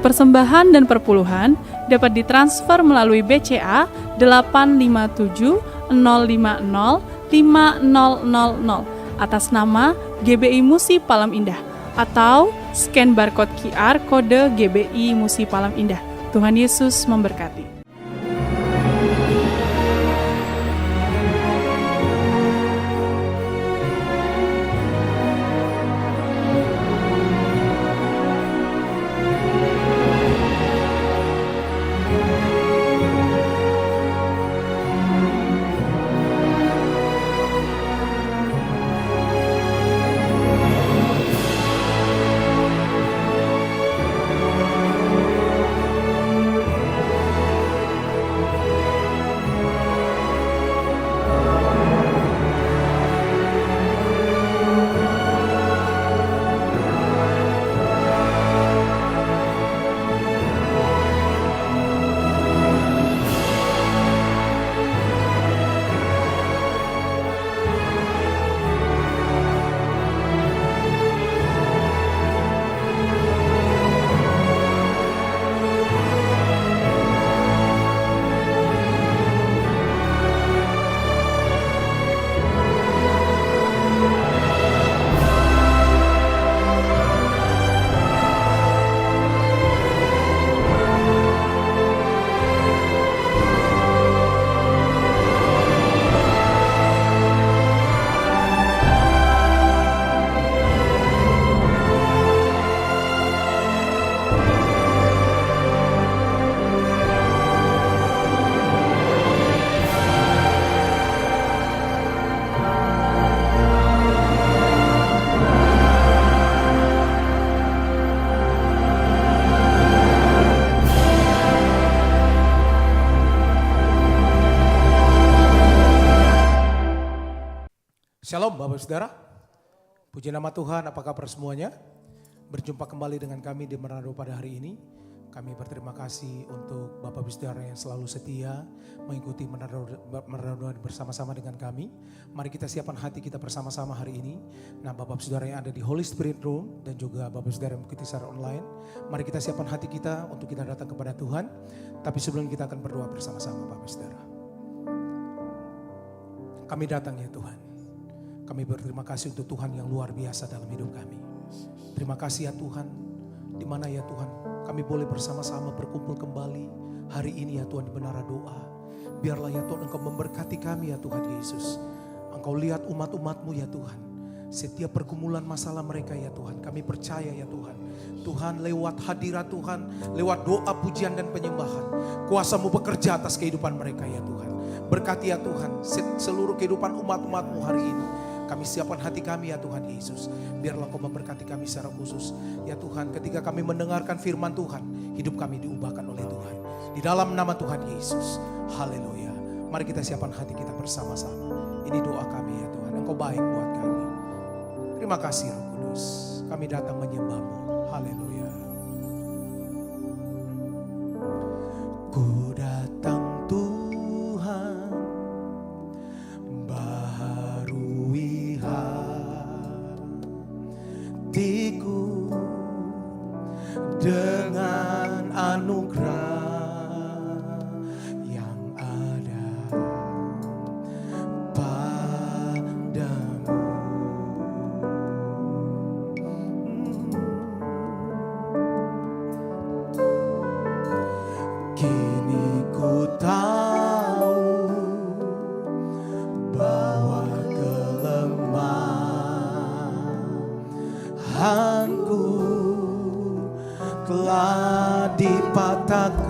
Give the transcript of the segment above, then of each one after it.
Persembahan dan perpuluhan dapat ditransfer melalui BCA 857 050 5000 atas nama GBI Musi Palam Indah atau scan barcode QR kode GBI Musi Palam Indah. Tuhan Yesus memberkati. Shalom Bapak Saudara, puji nama Tuhan, apa kabar semuanya? Berjumpa kembali dengan kami di Manado pada hari ini. Kami berterima kasih untuk Bapak Saudara yang selalu setia mengikuti Manado bersama-sama dengan kami. Mari kita siapkan hati kita bersama-sama hari ini. Nah Bapak Saudara yang ada di Holy Spirit Room dan juga Bapak Saudara yang mengikuti secara online. Mari kita siapkan hati kita untuk kita datang kepada Tuhan. Tapi sebelum kita akan berdoa bersama-sama Bapak Saudara. Kami datang ya Tuhan. Kami berterima kasih untuk Tuhan yang luar biasa dalam hidup kami. Terima kasih ya Tuhan, di mana ya Tuhan kami boleh bersama-sama berkumpul kembali hari ini ya Tuhan di menara doa. Biarlah ya Tuhan Engkau memberkati kami ya Tuhan Yesus. Engkau lihat umat-umat-Mu ya Tuhan. Setiap pergumulan masalah mereka ya Tuhan, kami percaya ya Tuhan. Tuhan lewat hadirat Tuhan, lewat doa pujian dan penyembahan, kuasa-Mu bekerja atas kehidupan mereka ya Tuhan. Berkati ya Tuhan seluruh kehidupan umat-umat-Mu hari ini. Kami siapkan hati kami ya Tuhan Yesus. Biarlah Kau memberkati kami secara khusus. Ya Tuhan, ketika kami mendengarkan firman Tuhan, hidup kami diubahkan oleh Tuhan. Di dalam nama Tuhan Yesus. Haleluya. Mari kita siapkan hati kita bersama-sama. Ini doa kami ya Tuhan. Engkau baik buat kami. Terima kasih Roh Kudus. Kami datang menyembah-Mu. Haleluya. Ku datang Tuhan, baharui hatiku dengan anugerah yang ada padamu. Kini ku tahu bahwa kelemahanku telah dipatahkan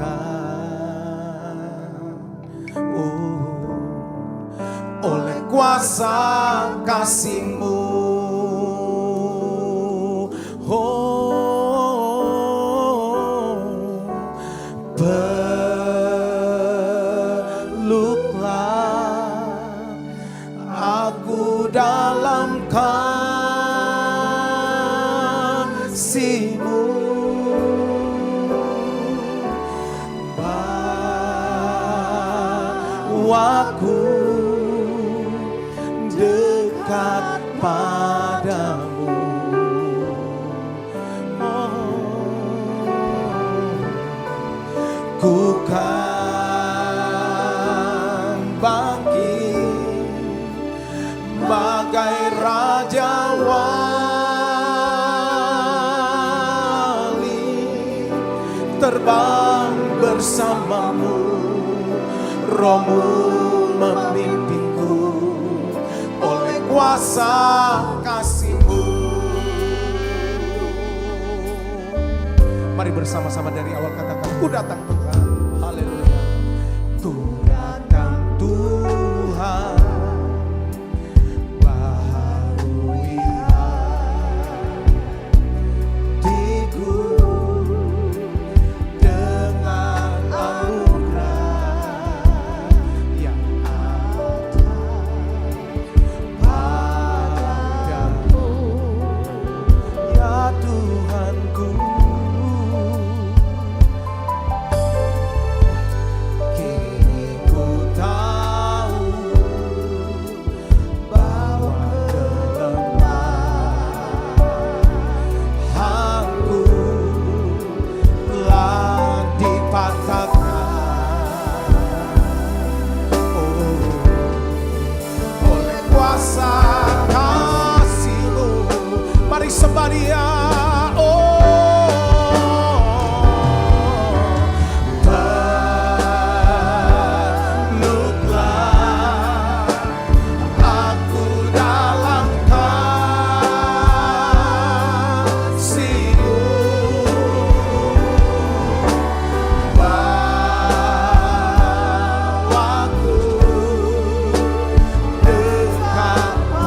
oleh kuasa kasih-Mu. Peluklah aku dalam kasih-Mu. Bawaku dekat padamu. ku kan bangkit bagai raja wali, terbang bersamamu, Rohmu memimpinku oleh kuasa kasih-Mu. Mari bersama-sama dari awal katakan, ku datang Tuhan. Haleluya. Ku datang Tuhan, baharui hatiku dengan anugerah yang ada padamu, ya Tuhanku. Sembah Dia, peluklah aku dalam kasih-Mu, bawaku dekat padamu.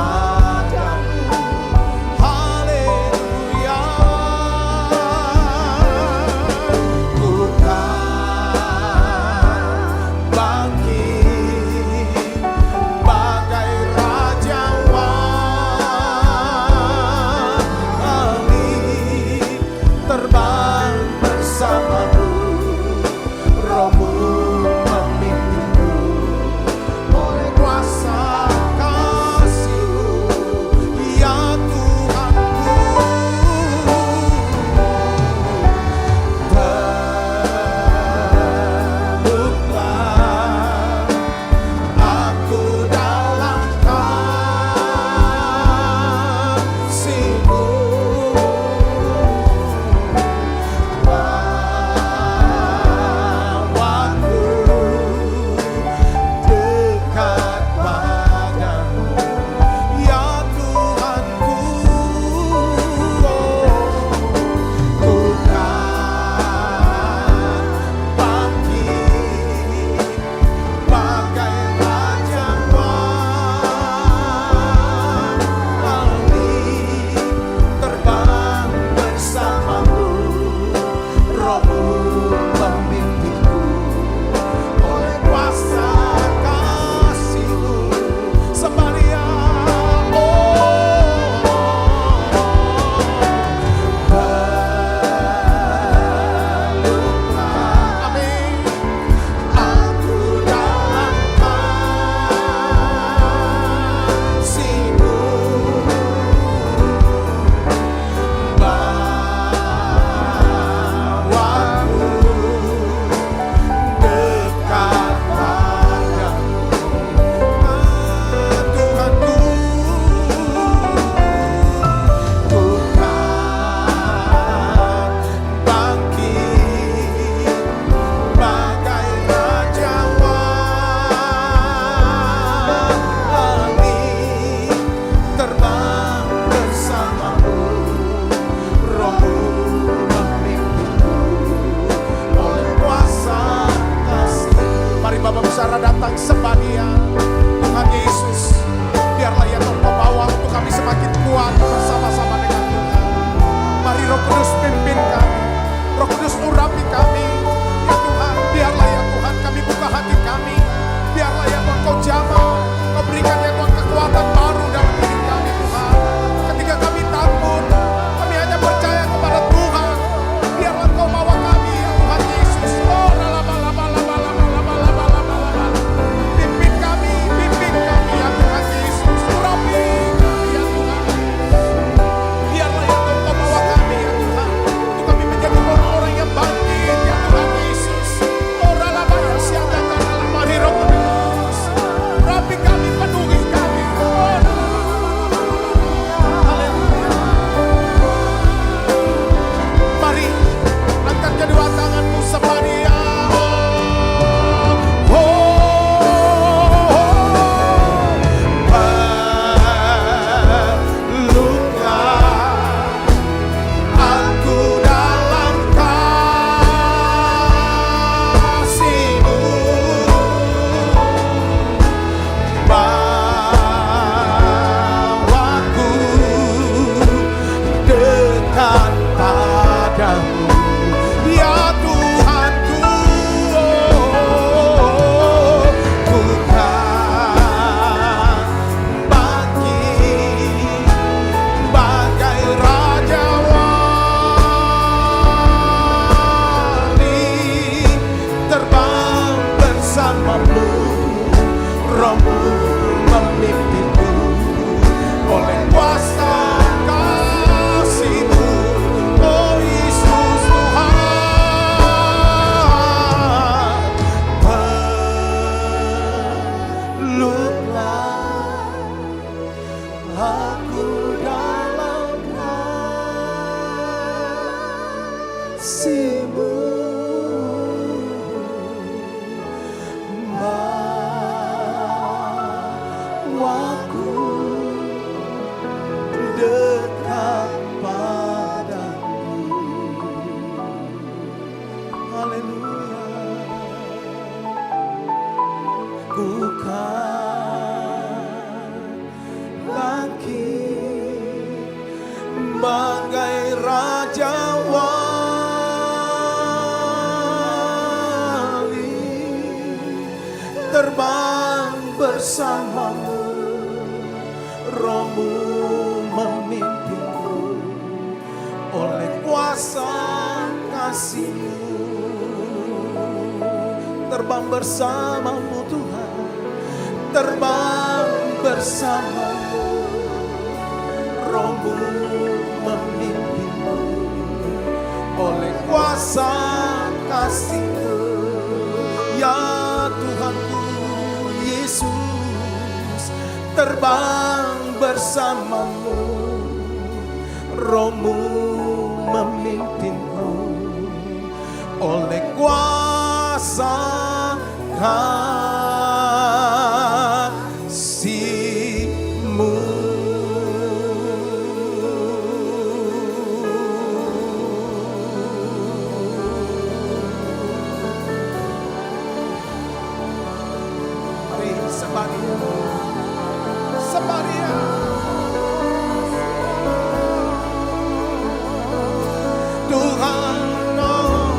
padamu, ya Tuhanku. Bukan bangkit bagai raja wali, terbang bersamamu, Rohmu memimpinku, oleh kuasa kasih-Mu, oh Yesus Tuhan. Peluklah aku dalam kasih-Mu, bawaku dekat padamu. Haleluya. Ku kan bangkit bagai raja wali, terbang bersamamu, Rohmu memimpinku, oleh kuasa kasih-Mu. Terbang bersamamu Tuhan, terbang bersamamu, Rohmu memimpinku, oleh kuasa kasih-Mu, ya Tuhanku Yesus. Terbang bersamamu, Rohmu memimpinku, oleh kuasa kasih-Mu. Mari sembah Dia, sembah Dia. Tuhan, oh,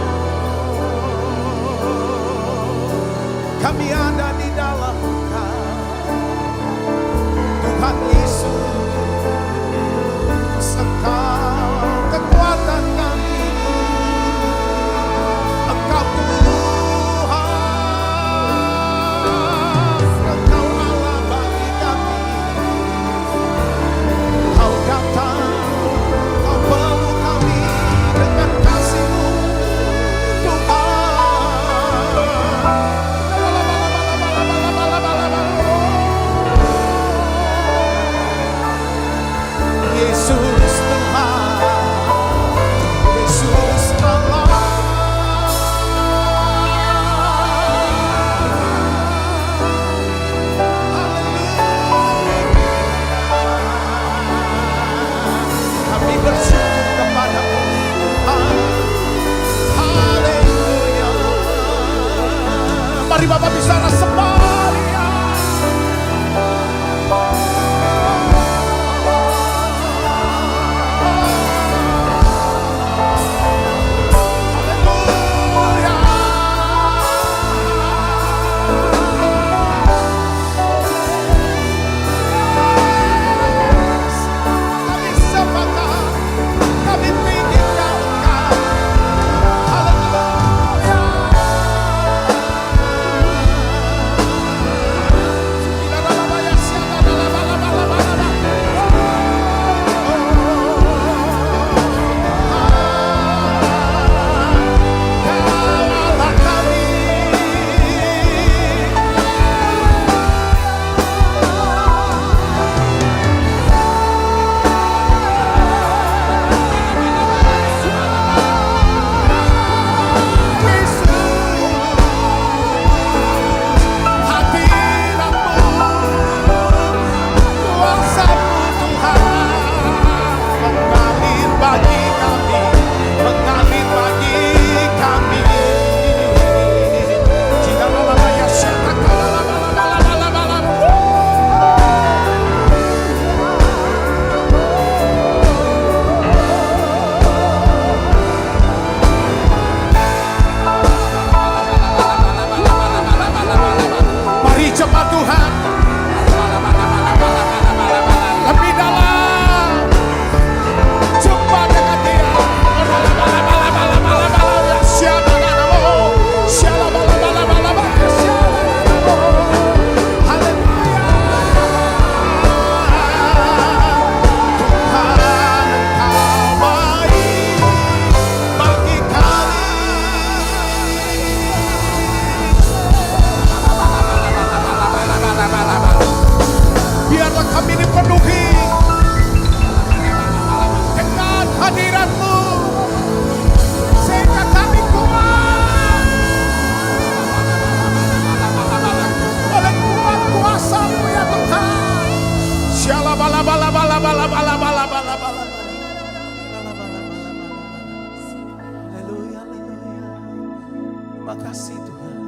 Makasih Tuhan.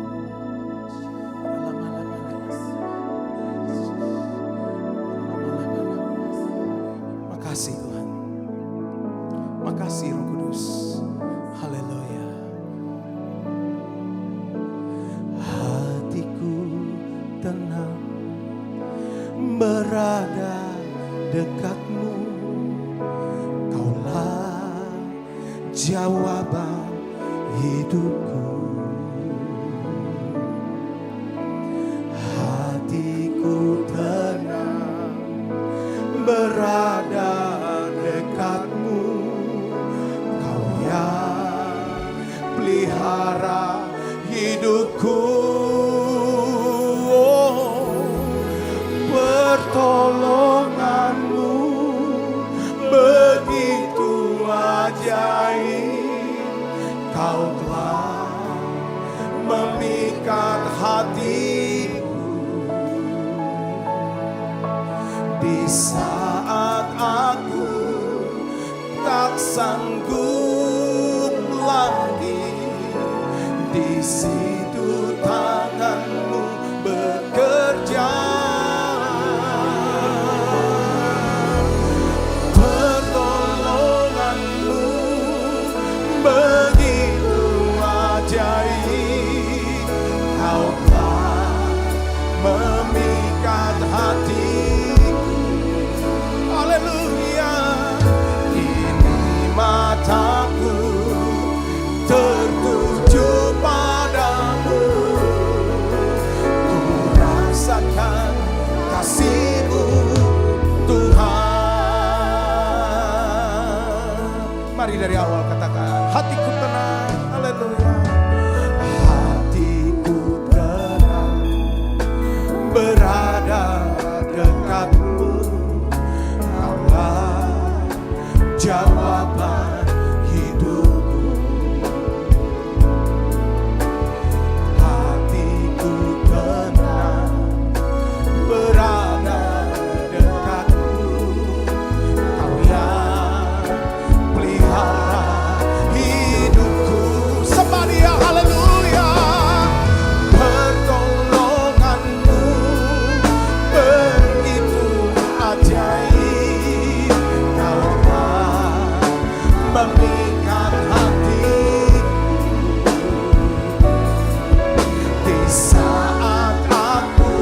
Makasih Tuhan. Makasih Roh Kudus. Haleluya. Hatiku tenang berada dekatmu. Kaulah jawaban hidupku. Hatiku tenang berada dekatmu. Kau yang pelihara hidupku. Pertolonganmu begitu ajaib. Kau telah memikat hatiku di saat aku tak sanggup lagi. Di situ tanganmu bekerja. Pertolonganmu begitu ajaib. Kau telah memikat hatiku. Haleluya. Kini mataku tertuju padamu. Ku rasakan kasih-Mu Tuhan. Mari dari awal katakan, hatiku tenang. Haleluya. Hatiku tenang berada dekatmu. Kaulah jawaban hidupku. Hatiku tenang berada dekatmu. Kau yang pelihara hidupku. Somebody yell haleluya. Pertolonganmu begitu ajaib. Kau telah memikat hatiku di saat aku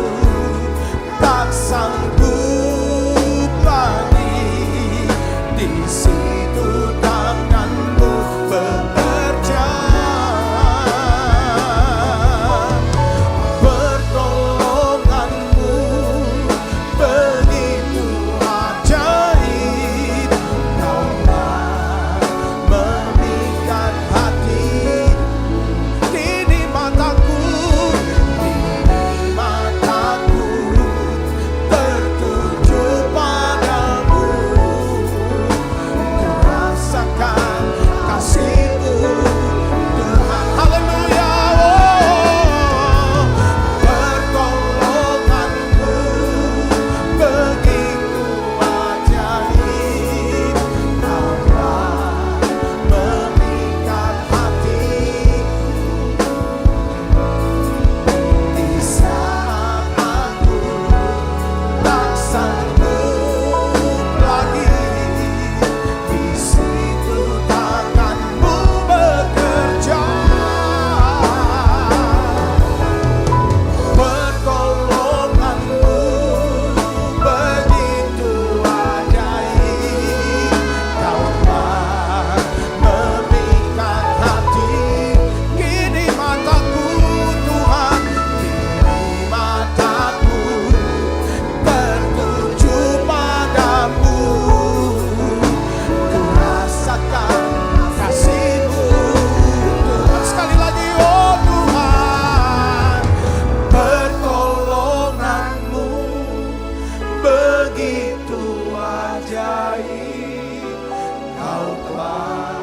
tak sanggup lagi. Di situ tanganmu bekerja. Pertolonganmu begitu ajaib. Kau telah memikat hatiku. Kini mataku tertuju padamu. Ku rasakan kasih-Mu Tuhan. Haleluya. Pertolonganmu begitu ajaib. Kau telah memikat hatiku di saat aku tak sanggup lagi. Di situ tanganmu bekerja. Pertolonganmu begitu ajaib. Kau telah memikat hati. Kini mataku Tuhan, kini mataku tertuju padamu. Ku rasakan kasih-Mu Tuhan. Sekali lagi oh Tuhan. Pertolonganmu begitu ajaib. Kau telah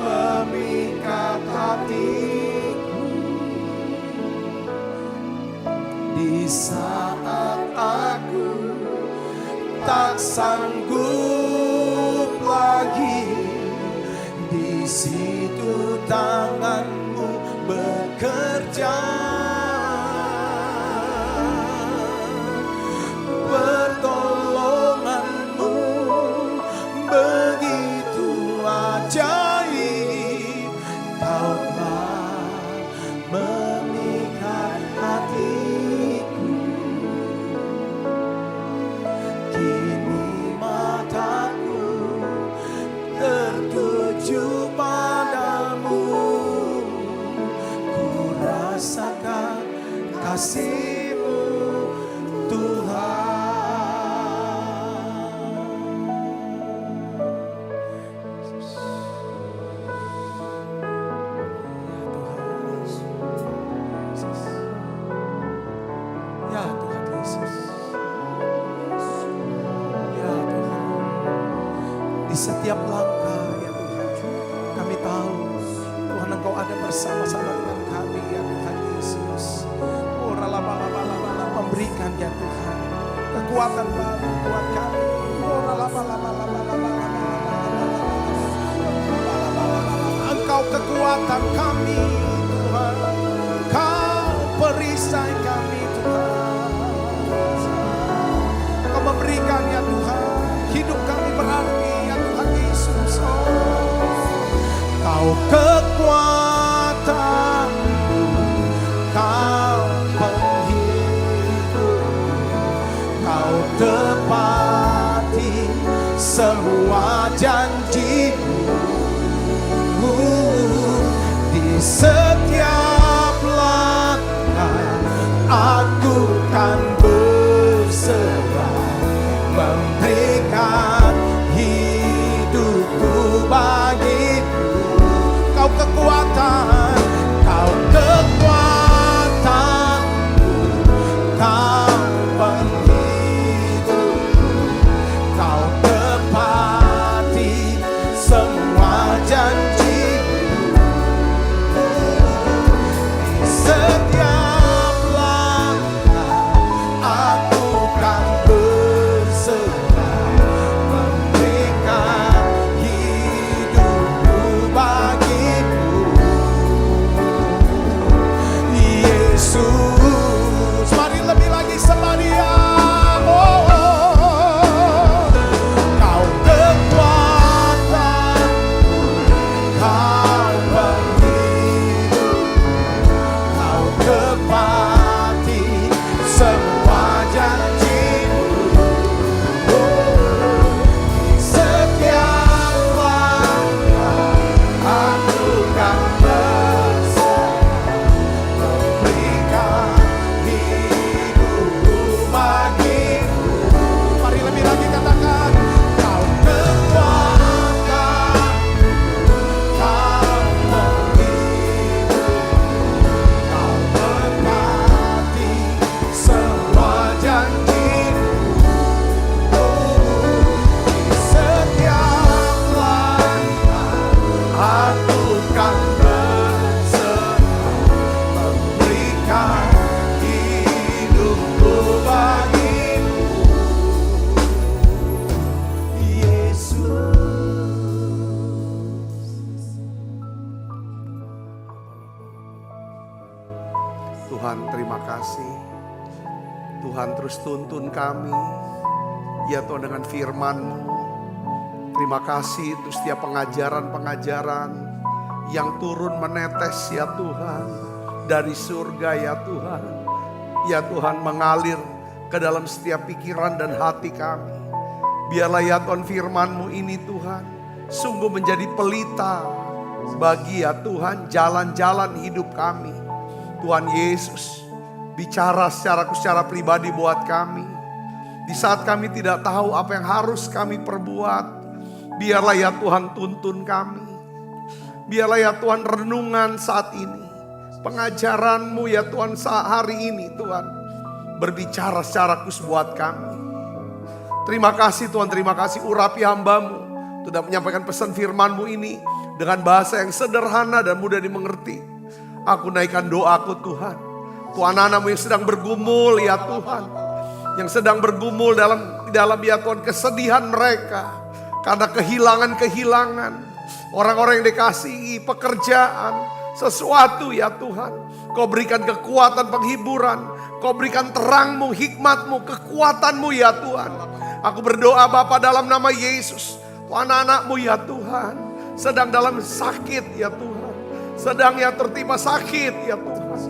memikat hatiku di saat aku tak sanggup lagi. Di situ tanganmu bekerja. Pertolonganmu begitu ajaib, Kau telah memikat hatiku. Kini mataku tertuju padamu, ku rasakan kasih-Mu Tuhan. Ya Tuhan Yesus, ya Tuhan, di setiap langkah ya Tuhan, kami tahu Tuhan Engkau ada bersama-sama dengan kami ya Tuhan Yesus. Oh rala-bala-bala-bala, memberikan ya Tuhan kekuatan baru buat kami. Oh rala-bala-bala-bala-bala-bala-bala-bala-bala-bala. Engkau kekuatan kami Tuhan, Kau perisai kami Tuhan. Kau memberikan ya Tuhan, hidup kami berarti ya Tuhan Yesus. Oh, Kau kekuatanku, Kau penghidup, Kau tepati semua janji-Mu. Di setiap langkah aku kan berserah, memberikan hidupku bagimu. Kau kekuatan, Kau kekuatanku, Kau penghidupku, Kau tepati semua janji-Mu. Di setiap langkah aku kan berserah, memberikan hidupku bagimu. Yesus, mari lebih lagi sembah Dia. Oh, Kau kekuatan, Kau penghidup, Kau tepati semua janji-Mu. Di setiap langkah aku kan berserah, memberikan hidupku bagimu. Mari lebih lagi katakan, Kau kekuatan, Kau penghidup, Kau tepati semua janji-Mu. Di setiap langkah aku kan berserah, memberikan hidupku bagimu. Yesus. Tuhan, terima kasih. Tuhan terus tuntun kami, ya Tuhan, dengan firman-Mu. Terima kasih untuk setiap pengajaran-pengajaran yang turun menetes ya Tuhan dari surga ya Tuhan. Ya Tuhan, mengalir ke dalam setiap pikiran dan hati kami. Biarlah ya Tuhan firman-Mu ini Tuhan sungguh menjadi pelita bagi ya Tuhan jalan-jalan hidup kami. Tuhan Yesus, bicara secara pribadi buat kami. Di saat kami tidak tahu apa yang harus kami perbuat, biarlah ya Tuhan tuntun kami. Biarlah ya Tuhan renungan saat ini, pengajaran-Mu ya Tuhan hari ini Tuhan, berbicara secara khusus buat kami. Terima kasih Tuhan, terima kasih urapi hamba-Mu sudah menyampaikan pesan firman-Mu ini dengan bahasa yang sederhana dan mudah dimengerti. Aku naikkan doaku Tuhan. Tuhan, anak-anak-Mu yang sedang bergumul ya Tuhan, yang sedang bergumul dalam ya Tuhan kesedihan mereka karena kehilangan-kehilangan. Orang-orang yang dikasihi, pekerjaan, sesuatu ya Tuhan. Kau berikan kekuatan penghiburan. Kau berikan terang-Mu, hikmat-Mu, kekuatan-Mu ya Tuhan. Aku berdoa Bapa dalam nama Yesus. Anak-anak-Mu ya Tuhan. Sedang dalam sakit ya Tuhan. Sedang ya tertimpa sakit ya Tuhan.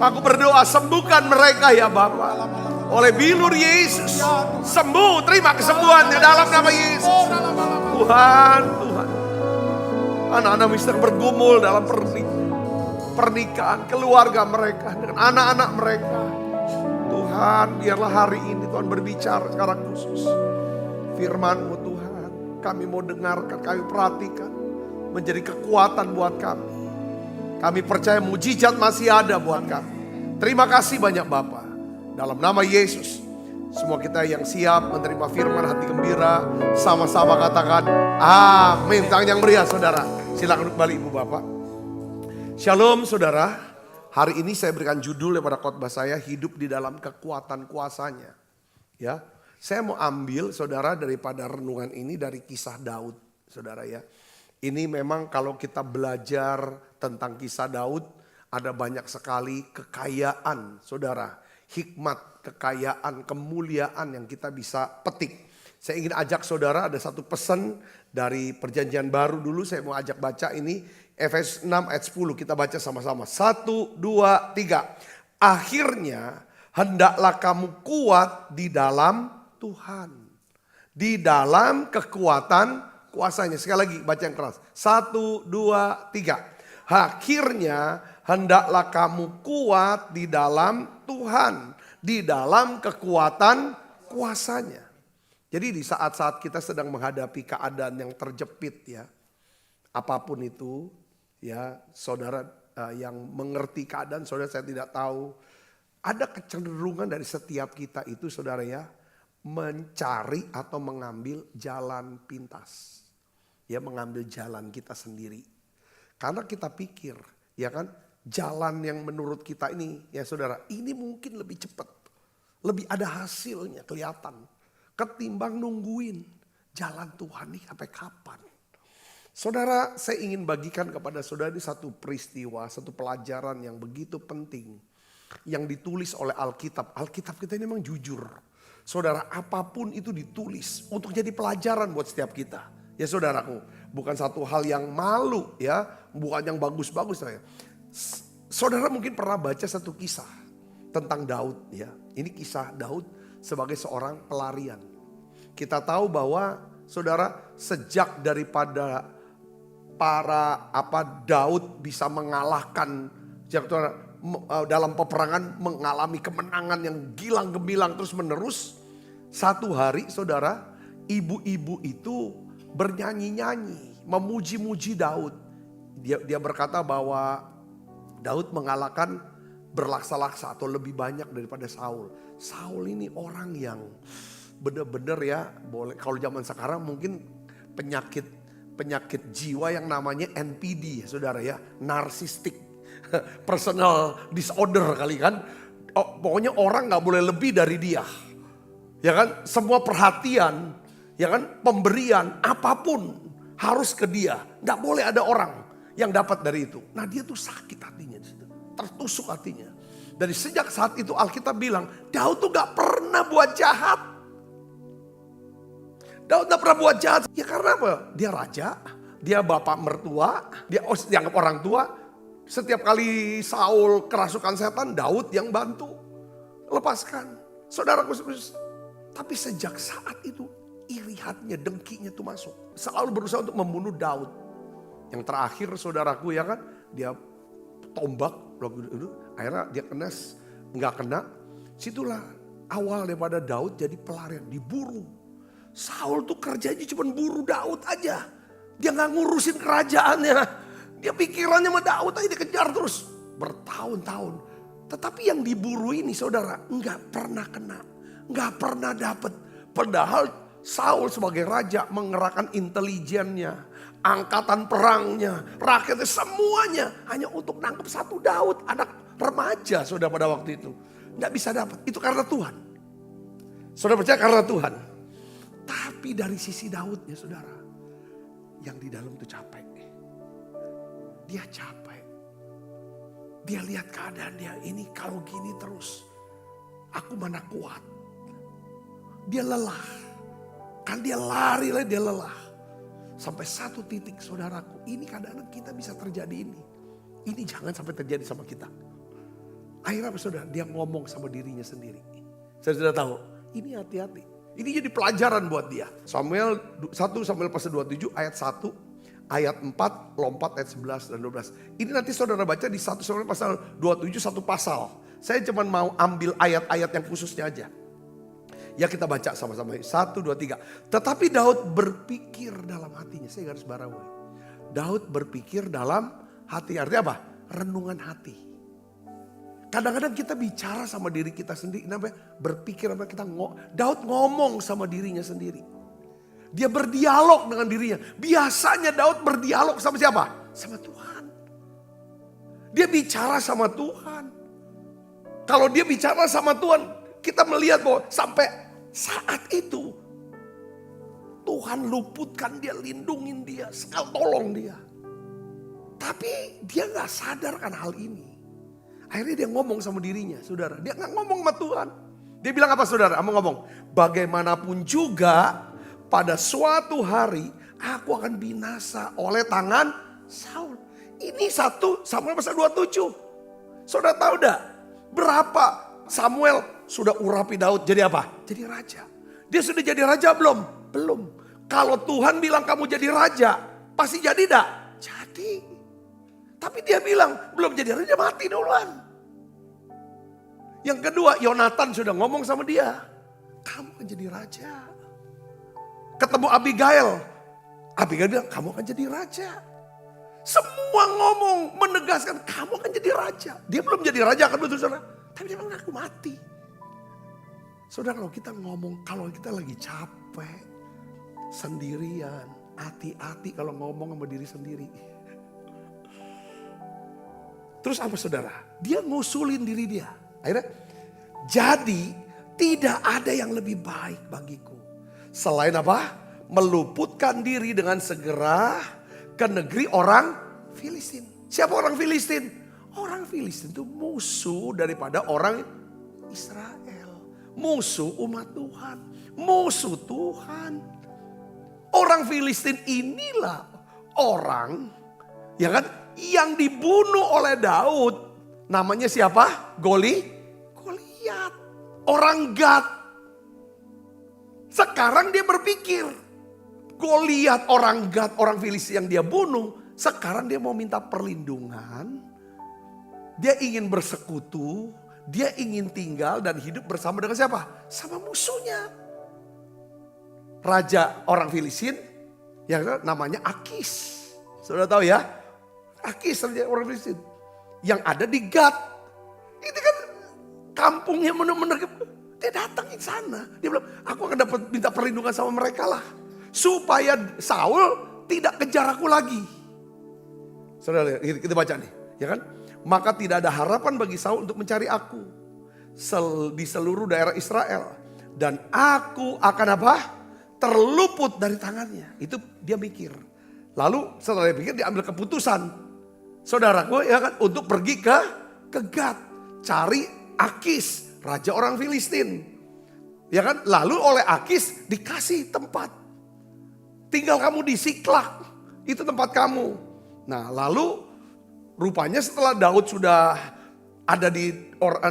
Aku berdoa sembuhkan mereka ya Bapa. Oleh bilur Yesus. Sembuh, terima kesembuhannya dalam nama Yesus. Tuhan, Tuhan. Anak-anak sedang bergumul dalam pernikahan, keluarga mereka, dengan anak-anak mereka. Tuhan, biarlah hari ini Tuhan berbicara secara khusus. Firman-Mu Tuhan, kami mau dengarkan, kami perhatikan. Menjadi kekuatan buat kami. Kami percaya mujizat masih ada buat kami. Terima kasih banyak Bapa. Dalam nama Yesus. Semua kita yang siap menerima firman hati gembira. Sama-sama katakan amin. Tangan yang meriah saudara. Silakan kembali Ibu Bapak. Shalom saudara. Hari ini saya berikan judul daripada khotbah saya, hidup di dalam kekuatan kuasanya. Ya, saya mau ambil saudara daripada renungan ini dari kisah Daud, saudara ya. Ini memang kalau kita belajar tentang kisah Daud, ada banyak sekali kekayaan, saudara, hikmat, kekayaan, kemuliaan yang kita bisa petik. Saya ingin ajak saudara, ada satu pesan dari Perjanjian Baru dulu, saya mau ajak baca ini. Efesus 6 ayat 10 kita baca sama-sama. 1, 2, 3. Akhirnya hendaklah kamu kuat di dalam Tuhan. Di dalam kekuatan kuasanya. Sekali lagi baca yang keras. 1, 2, 3. Akhirnya hendaklah kamu kuat di dalam Tuhan. Di dalam kekuatan kuasanya. Jadi di saat-saat kita sedang menghadapi keadaan yang terjepit ya. Apapun itu. Ya, saudara yang mengerti keadaan, saudara saya tidak tahu. Ada kecenderungan dari setiap kita itu saudara ya, mencari atau mengambil jalan pintas. Ya, mengambil jalan kita sendiri. Karena kita pikir, ya kan, jalan yang menurut kita ini, ya saudara, ini mungkin lebih cepat. Lebih ada hasilnya kelihatan. Ketimbang nungguin jalan Tuhan nih sampai kapan. Saudara, saya ingin bagikan kepada saudara ini satu peristiwa, satu pelajaran yang begitu penting. Yang ditulis oleh Alkitab. Alkitab kita ini memang jujur. Saudara, apapun itu ditulis untuk jadi pelajaran buat setiap kita. Ya saudaraku, bukan satu hal yang malu ya, bukan yang bagus-bagus. Saudara mungkin pernah baca satu kisah tentang Daud ya. Ini kisah Daud sebagai seorang pelarian. Kita tahu bahwa saudara, sejak daripada Daud bisa mengalahkan dalam peperangan, mengalami kemenangan yang gilang gemilang terus menerus. Satu hari saudara, ibu-ibu itu bernyanyi-nyanyi, memuji-muji Daud. Dia berkata bahwa Daud mengalahkan berlaksa-laksa atau lebih banyak daripada Saul. Saul ini orang yang benar-benar ya, boleh kalau zaman sekarang mungkin penyakit jiwa yang namanya NPD, saudara ya, narcissistic personal disorder kali kan. Pokoknya orang nggak boleh lebih dari dia, ya kan. Semua perhatian, ya kan, pemberian apapun harus ke dia. Nggak boleh ada orang yang dapat dari itu. Nah dia tuh sakit hatinya, tertusuk hatinya. Dari sejak saat itu Alkitab bilang Daud tuh nggak pernah buat jahat. Daud gak pernah buat jahat. Ya karena apa? Dia raja, dia bapak mertua, dia dianggap orang tua. Setiap kali Saul kerasukan setan, Daud yang bantu. Lepaskan. Saudaraku, tapi sejak saat itu iri hatinya, dengkinya tuh masuk. Selalu berusaha untuk membunuh Daud. Yang terakhir saudaraku ya kan, dia tombak. Akhirnya dia nggak kena. Situlah awal daripada Daud jadi pelarian, diburu. Saul tuh kerjanya cuma buru Daud aja. Dia gak ngurusin kerajaannya. Dia pikirannya sama Daud aja dikejar terus. Bertahun-tahun. Tetapi yang diburu ini saudara gak pernah kena. Gak pernah dapat. Padahal Saul sebagai raja mengerahkan intelijennya. Angkatan perangnya. Rakyatnya semuanya. Hanya untuk nangkep satu Daud. Anak remaja saudara pada waktu itu. Gak bisa dapat. Itu karena Tuhan. Saudara percaya karena Tuhan. Tapi dari sisi Daudnya saudara, yang di dalam itu capek. Dia capek. Dia lihat keadaan dia, ini kalau gini terus, aku mana kuat. Dia lelah, kan dia lari, dia lelah. Sampai satu titik saudaraku, ini kadang-kadang kita bisa terjadi ini. Ini jangan sampai terjadi sama kita. Akhirnya apa saudara? Dia ngomong sama dirinya sendiri. Saya sudah tahu, ini hati-hati. Ini jadi pelajaran buat dia. 1 Samuel pasal 27 ayat 1. Ayat 4, lompat ayat 11 dan 12. Ini nanti saudara baca di 1 Samuel pasal 27 satu pasal. Saya cuma mau ambil ayat-ayat yang khususnya aja. Ya kita baca sama-sama. 1, 2, 3. Tetapi Daud berpikir dalam hatinya. Saya garis bawahi. Daud berpikir dalam hati. Artinya apa? Renungan hati. Kadang-kadang kita bicara sama diri kita sendiri. Namanya berpikir. Daud ngomong sama dirinya sendiri. Dia berdialog dengan dirinya. Biasanya Daud berdialog sama siapa? Sama Tuhan. Dia bicara sama Tuhan. Kalau dia bicara sama Tuhan, kita melihat bahwa sampai saat itu Tuhan luputkan dia, lindungin dia, sekal tolong dia. Tapi dia gak sadarkan hal ini. Akhirnya dia ngomong sama dirinya, saudara. Dia gak ngomong sama Tuhan. Dia bilang apa saudara? Dia ngomong, bagaimanapun juga pada suatu hari aku akan binasa oleh tangan Saul. Ini 1 Samuel pasal 27. Saudara tahu dah berapa Samuel sudah urapi Daud jadi apa? Jadi raja. Dia sudah jadi raja belum? Belum. Kalau Tuhan bilang kamu jadi raja, pasti jadi dah? Jadi. Tapi dia bilang belum jadi raja, mati duluan. Yang kedua, Yonatan sudah ngomong sama dia, kamu akan jadi raja. Ketemu Abigail. Abigail bilang kamu akan jadi raja. Semua ngomong menegaskan kamu akan jadi raja. Dia belum jadi raja kan betul saudara. Tapi dia bilang aku mati. Saudara kalau kita ngomong, kalau kita lagi capek. Sendirian. Hati-hati kalau ngomong sama diri sendiri. Terus apa saudara? Dia ngusulin diri dia. Akhirnya jadi tidak ada yang lebih baik bagiku. Selain apa? Meluputkan diri dengan segera ke negeri orang Filistin. Siapa orang Filistin? Orang Filistin itu musuh daripada orang Israel. Musuh umat Tuhan. Musuh Tuhan. Orang Filistin inilah orang ya kan, yang dibunuh oleh Daud. Namanya siapa? Goliat. Orang Gad. Sekarang dia berpikir, Goliat orang Gad, orang Filistin yang dia bunuh, sekarang dia mau minta perlindungan. Dia ingin bersekutu, dia ingin tinggal dan hidup bersama dengan siapa? Sama musuhnya. Raja orang Filistin, yang namanya Akis. Sudah tahu ya? Akis raja orang Filistin. Yang ada di Gad. Itu kan kampungnya benar-benar. Dia datang ke sana. Dia bilang, aku akan dapat minta perlindungan sama mereka lah. Supaya Saul tidak kejar aku lagi. Saudara, kita baca nih. Ya kan? Maka tidak ada harapan bagi Saul untuk mencari aku. Di seluruh daerah Israel. Dan aku akan apa? Terluput dari tangannya. Itu dia mikir. Lalu setelah dia pikir, dia ambil keputusan. Saudaraku ya kan, untuk pergi ke Gad. Cari Akis. Raja orang Filistin. Ya kan? Lalu oleh Akis dikasih tempat. Tinggal kamu di Siklak. Itu tempat kamu. Nah lalu rupanya setelah Daud sudah ada di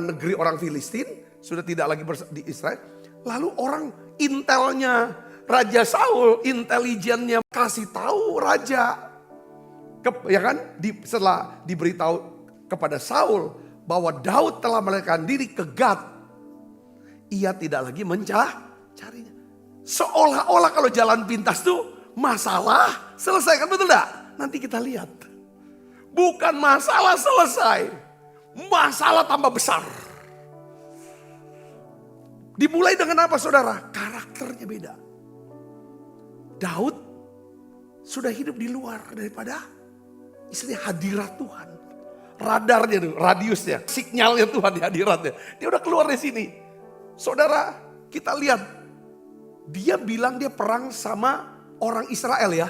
negeri orang Filistin. Sudah tidak lagi di Israel. Lalu orang intelnya Raja Saul. Intelijennya kasih tahu raja. Ya kan? Setelah diberitahu kepada Saul bahwa Daud telah melarikan diri ke Gad. Ia tidak lagi mencarinya. Seolah-olah kalau jalan pintas tuh masalah selesai, kan betul enggak? Nanti kita lihat. Bukan masalah selesai. Masalah tambah besar. Dimulai dengan apa saudara? Karakternya beda. Daud sudah hidup di luar daripada istilahnya hadirat Tuhan. Radarnya tuh, radiusnya, sinyalnya Tuhan di hadiratnya. Dia udah keluar dari sini. Saudara, kita lihat. Dia bilang dia perang sama orang Israel ya.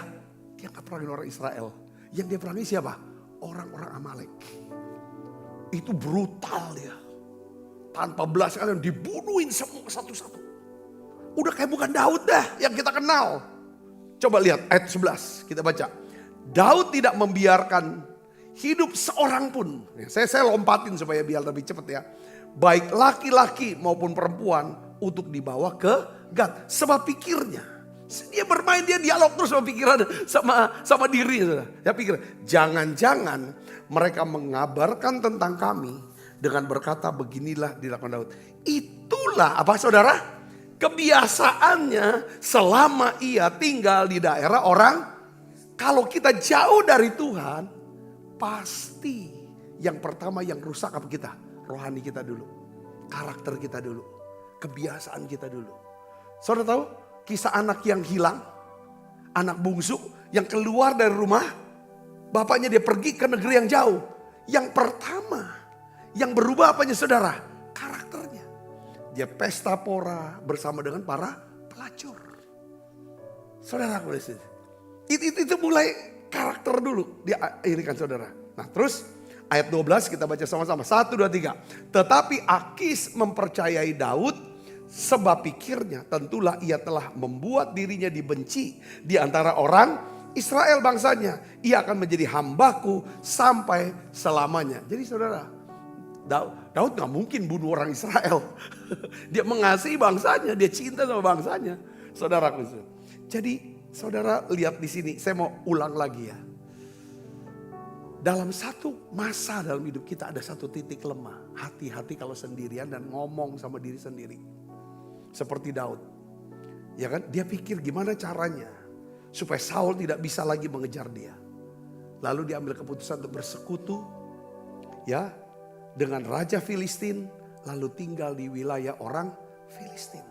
Dia gak perangin orang Israel. Yang dia perangi siapa? Orang-orang Amalek. itu brutal ya. Tanpa belas kalian dibunuhin semua satu-satu. Udah kayak bukan Daud dah yang kita kenal. Coba lihat ayat 11 kita baca. Daud tidak membiarkan hidup seorang pun. Saya lompatin supaya biar lebih cepat ya. Baik laki-laki maupun perempuan untuk dibawa ke Gad. Sebab pikirnya. Dia bermain, dia dialog terus sama pikiran, sama diri. Ya pikir, jangan-jangan mereka mengabarkan tentang kami dengan berkata beginilah dilakukan Daud. Itulah apa saudara? Kebiasaannya selama ia tinggal di daerah orang. Kalau kita jauh dari Tuhan, pasti yang pertama yang rusak apa kita? Rohani kita dulu, karakter kita dulu, kebiasaan kita dulu. Saudara tahu? Kisah anak yang hilang, anak bungsu yang keluar dari rumah, bapaknya dia pergi ke negeri yang jauh. Yang pertama, yang berubah apanya saudara? Karakternya. Dia pesta pora bersama dengan para pelacur. Saudara, itu mulai karakter dulu. Dia irikan saudara. Nah terus ayat 12 kita baca sama-sama. 1, 2, 3. Tetapi Akis mempercayai Daud. Sebab pikirnya tentulah ia telah membuat dirinya dibenci di antara orang Israel bangsanya. Ia akan menjadi hambaku sampai selamanya. Jadi saudara, Daud gak mungkin bunuh orang Israel. Dia mengasihi bangsanya, dia cinta sama bangsanya. Saudara, jadi saudara lihat di sini, saya mau ulang lagi ya. Dalam satu masa dalam hidup kita ada satu titik lemah. Hati-hati kalau sendirian dan ngomong sama diri sendiri. Seperti Daud, ya kan? Dia pikir gimana caranya supaya Saul tidak bisa lagi mengejar dia. Lalu dia ambil keputusan untuk bersekutu, ya, dengan Raja Filistin, lalu tinggal di wilayah orang Filistin.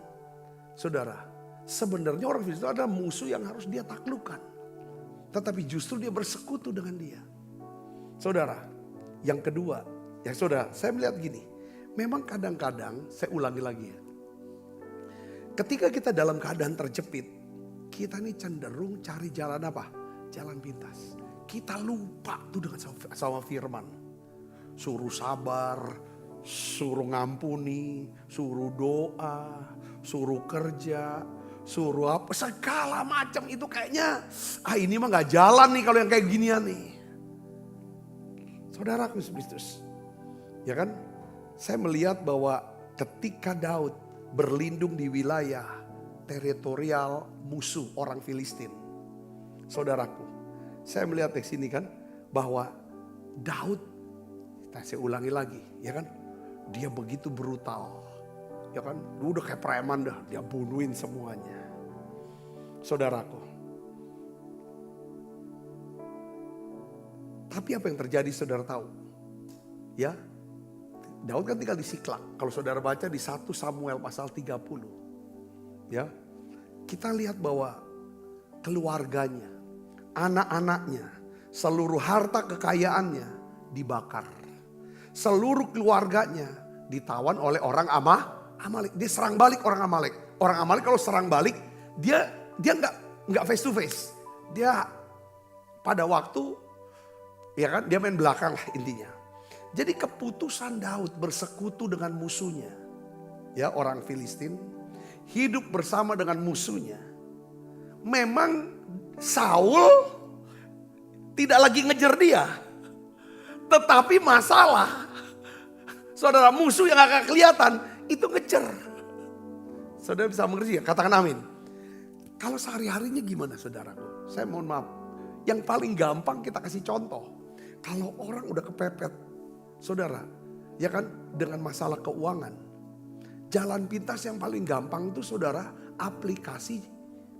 Saudara, sebenarnya orang Filistin adalah musuh yang harus dia taklukkan, tetapi justru dia bersekutu dengan dia. Saudara, yang kedua, ya saudara, saya melihat gini, memang kadang-kadang saya ulangi lagi ya. Ketika kita dalam keadaan terjepit, kita nih cenderung cari jalan apa? Jalan pintas. Kita lupa tuh dengan sama firman. Suruh sabar, suruh ngampuni, suruh doa, suruh kerja, suruh apa, segala macam itu kayaknya, ini mah gak jalan nih kalau yang kayak ginian nih. Saudara Kristus, ya kan? Saya melihat bahwa ketika Daud berlindung di wilayah teritorial musuh orang Filistin. Saudaraku, saya melihat di sini kan bahwa Daud, saya ulangi lagi, ya kan? Dia begitu brutal. Ya kan? Udah kayak preman dah, dia bunuhin semuanya. Saudaraku. Tapi apa yang terjadi saudara tahu? Ya, Daud kan tinggal di Siklak. Kalau saudara baca di 1 Samuel pasal 30. Ya. Kita lihat bahwa keluarganya, anak-anaknya, seluruh harta kekayaannya dibakar. Seluruh keluarganya ditawan oleh orang Amalek. Dia serang balik orang Amalek. Orang Amalek kalau serang balik, dia enggak face to face. Dia pada waktu, ya kan, dia main belakang lah intinya. Jadi keputusan Daud bersekutu dengan musuhnya, ya orang Filistin, hidup bersama dengan musuhnya. Memang Saul tidak lagi ngejar dia, tetapi masalah, saudara, musuh yang agak kelihatan itu ngejar. Saudara bisa mengerti ya? Katakan amin. Kalau sehari-harinya gimana saudaraku? Saya mohon maaf, yang paling gampang kita kasih contoh. Kalau orang udah kepepet, saudara, ya kan, dengan masalah keuangan. Jalan pintas yang paling gampang itu saudara, aplikasi